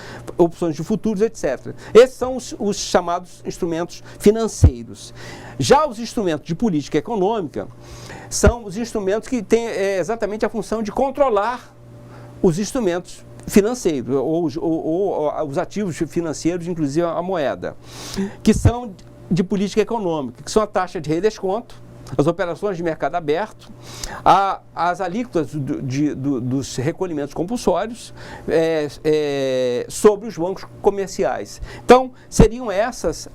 de futuros, etc. Esses são os chamados instrumentos financeiros. Já os instrumentos de política econômica são os instrumentos que têm exatamente a função de controlar os instrumentos financeiros, ou os ativos financeiros, inclusive a moeda, que são de política econômica, que são a taxa de redesconto, as operações de mercado aberto, as alíquotas dos recolhimentos compulsórios sobre os bancos comerciais. Então, seriam essas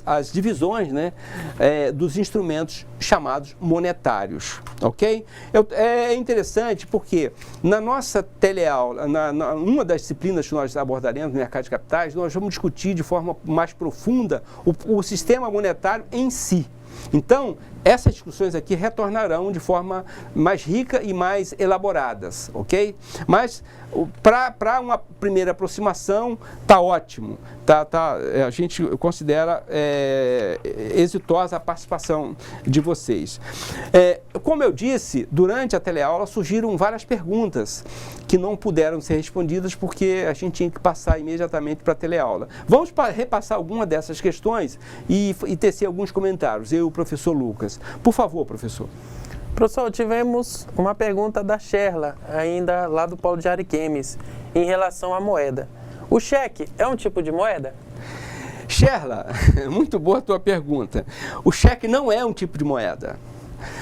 as divisões, né, dos instrumentos chamados monetários, ok? É interessante porque na nossa teleaula, numa das disciplinas que nós abordaremos no mercado de capitais, nós vamos discutir de forma mais profunda o sistema monetário em si. Então, essas discussões aqui retornarão de forma mais rica e mais elaboradas, ok? Mas, para uma primeira aproximação, está ótimo. A gente considera exitosa a participação de vocês. Como eu disse, durante a teleaula surgiram várias perguntas que não puderam ser respondidas porque a gente tinha que passar imediatamente para a teleaula. Vamos repassar alguma dessas questões e tecer alguns comentários. Eu e o professor Lucas. Por favor, professor. Professor, tivemos uma pergunta da Sherla, ainda lá do Polo de Ariquemes, em relação à moeda. O cheque é um tipo de moeda? Sherla, muito boa a tua pergunta. O cheque não é um tipo de moeda.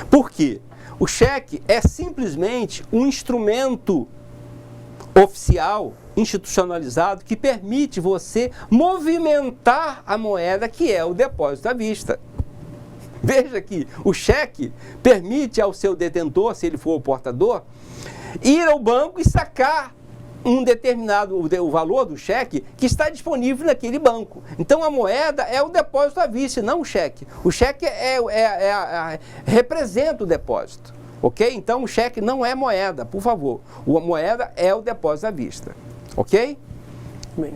Por quê? O cheque é simplesmente um instrumento oficial, institucionalizado, que permite você movimentar a moeda, que é o depósito à vista. Veja que o cheque permite ao seu detentor, se ele for o portador, ir ao banco e sacar um determinado, o valor do cheque que está disponível naquele banco. Então a moeda é o depósito à vista, não o cheque. O cheque representa o depósito, ok? Então o cheque não é moeda, por favor. A moeda é o depósito à vista, ok? Bem,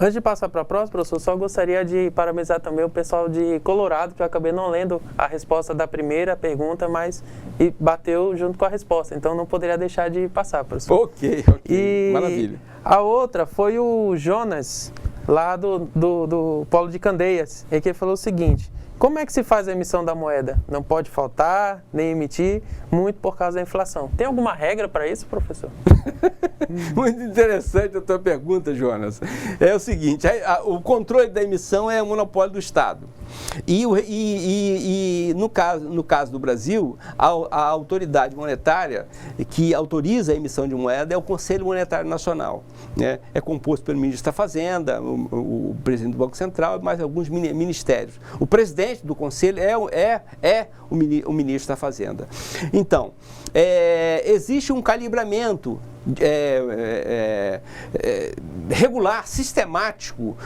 antes de passar para a próxima, professor, só gostaria de parabenizar também o pessoal de Colorado, que eu acabei não lendo a resposta da primeira pergunta, mas bateu junto com a resposta, então não poderia deixar de passar, professor. Ok, E maravilha. a outra foi o Jonas, lá do Polo de Candeias, e que ele falou o seguinte: como é que se faz a emissão da moeda? Não pode faltar, nem emitir, muito por causa da inflação. Tem alguma regra para isso, professor? Muito interessante a tua pergunta, Jonas. É o seguinte, o controle da emissão é um monopólio do Estado. E no caso do Brasil, a autoridade monetária que autoriza a emissão de moeda é o Conselho Monetário Nacional, né? É composto pelo ministro da Fazenda, o presidente do Banco Central e mais alguns ministérios. O presidente do Conselho é o ministro da Fazenda. Então, existe um calibramento regular, sistemático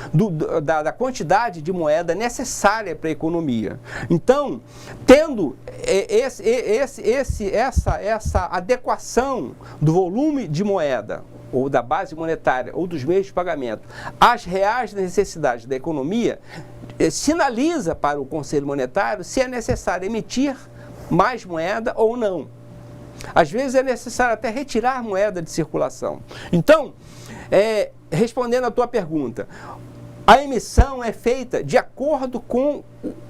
da quantidade de moeda necessária para a economia. Então, tendo essa adequação do volume de moeda, ou da base monetária, ou dos meios de pagamento, às reais necessidades da economia, sinaliza para o Conselho Monetário se é necessário emitir mais moeda ou não. Às vezes é necessário até retirar moeda de circulação. Então, respondendo à tua pergunta, a emissão é feita de acordo com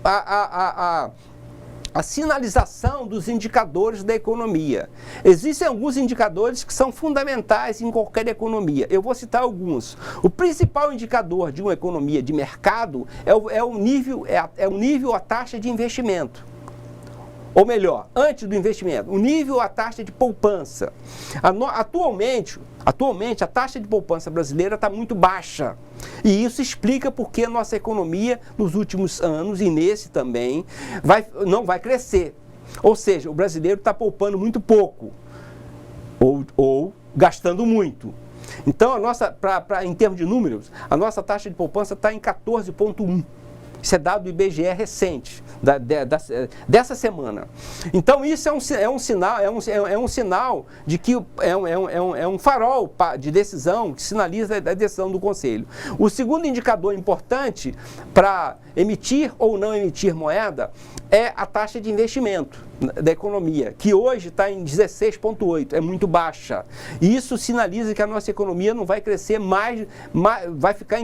a sinalização dos indicadores da economia. Existem alguns indicadores que são fundamentais em qualquer economia. Eu vou citar alguns. O principal indicador de uma economia de mercado é o nível, a taxa de investimento. Ou melhor, antes do investimento, o nível, a taxa de poupança. Atualmente, a taxa de poupança brasileira está muito baixa. E isso explica porque a nossa economia, nos últimos anos, e nesse também, não vai crescer. Ou seja, o brasileiro está poupando muito pouco, ou gastando muito. Então, em termos de números, a nossa taxa de poupança está em 14,1%. Isso é dado do IBGE recente, dessa semana. Então isso é um sinal de que é um farol de decisão que sinaliza a decisão do Conselho. O segundo indicador importante para emitir ou não emitir moeda é a taxa de investimento da economia, que hoje está em 16,8%, é muito baixa. E isso sinaliza que a nossa economia não vai crescer mais, vai ficar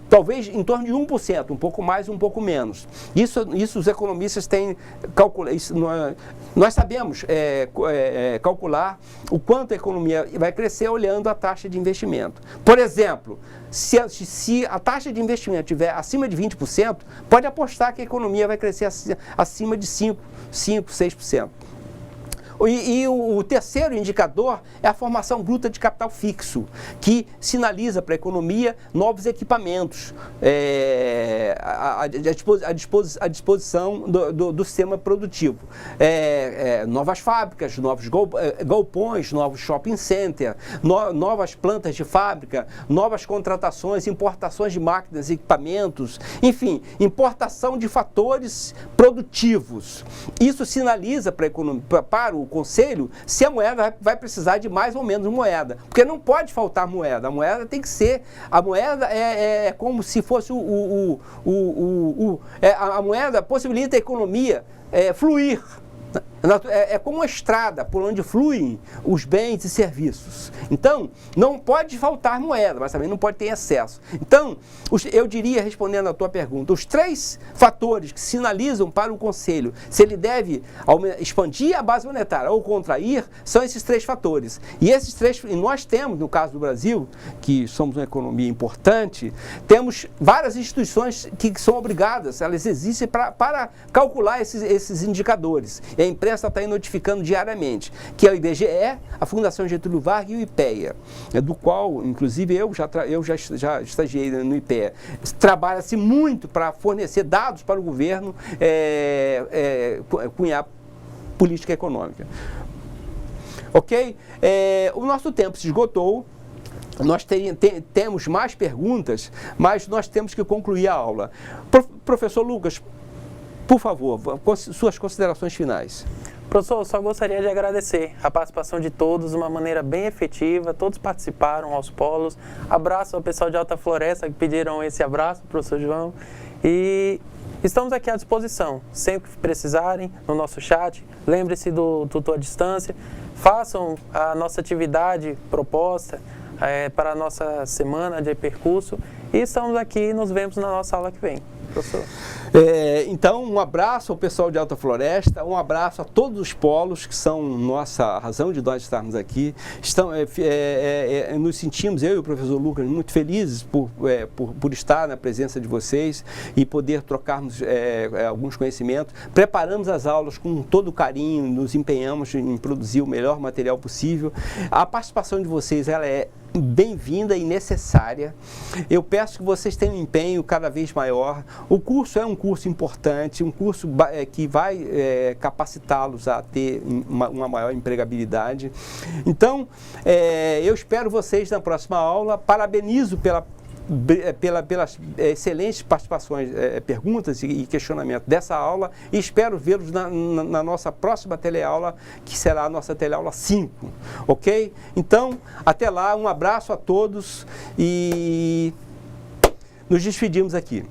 talvez em torno de 1%, um pouco mais, um pouco menos. Isso os economistas têm calculado. Nós sabemos calcular o quanto a economia vai crescer olhando a taxa de investimento. Por exemplo, se a taxa de investimento estiver acima de 20%, pode apostar que a economia vai crescer acima de 5, 6%. E o terceiro indicador é a formação bruta de capital fixo, que sinaliza para a economia novos equipamentos à disposição do sistema produtivo. Novas fábricas, novos galpões, novos shopping centers, novas plantas de fábrica, novas contratações, importações de máquinas e equipamentos, enfim, importação de fatores produtivos. Isso sinaliza para o Conselho se a moeda vai precisar de mais ou menos moeda, porque não pode faltar moeda. A moeda tem que ser, a moeda é como se fosse a moeda possibilita a economia fluir. É como uma estrada por onde fluem os bens e serviços. Então, não pode faltar moeda, mas também não pode ter excesso. Então, eu diria, respondendo à tua pergunta, os 3 fatores que sinalizam para o Conselho se ele deve expandir a base monetária ou contrair, são esses 3 fatores. E nós temos, no caso do Brasil, que somos uma economia importante, temos várias instituições que são obrigadas, elas existem para calcular esses indicadores. E a imprensa está aí notificando diariamente, que é o IBGE, a Fundação Getúlio Vargas e o IPEA, do qual, inclusive, eu já estagiei no IPEA. Trabalha-se muito para fornecer dados para o governo cunhar política econômica. Ok? O nosso tempo se esgotou. Nós temos mais perguntas, mas nós temos que concluir a aula. Professor Lucas, por favor, suas considerações finais. Professor, eu só gostaria de agradecer a participação de todos de uma maneira bem efetiva, todos participaram aos polos. Abraço ao pessoal de Alta Floresta que pediram esse abraço, professor João. E estamos aqui à disposição, sempre que precisarem, no nosso chat. Lembre-se do tutor à distância, façam a nossa atividade proposta para a nossa semana de percurso. E estamos aqui e nos vemos na nossa aula que vem. Professor. Então, um abraço ao pessoal de Alta Floresta, um abraço a todos os polos que são nossa razão de nós estarmos aqui. Nos sentimos, eu e o professor Lucas, muito felizes por estar na presença de vocês e poder trocarmos alguns conhecimentos. Preparamos as aulas com todo carinho, nos empenhamos em produzir o melhor material possível. A participação de vocês ela é bem-vinda e necessária. Eu peço que vocês tenham um empenho cada vez maior. O curso é um curso importante, um curso que vai capacitá-los a ter uma maior empregabilidade. Então, eu espero vocês na próxima aula. Parabenizo pelas excelentes participações, perguntas e questionamentos dessa aula e espero vê-los na nossa próxima teleaula, que será a nossa teleaula 5, ok? Então, até lá, um abraço a todos e nos despedimos aqui.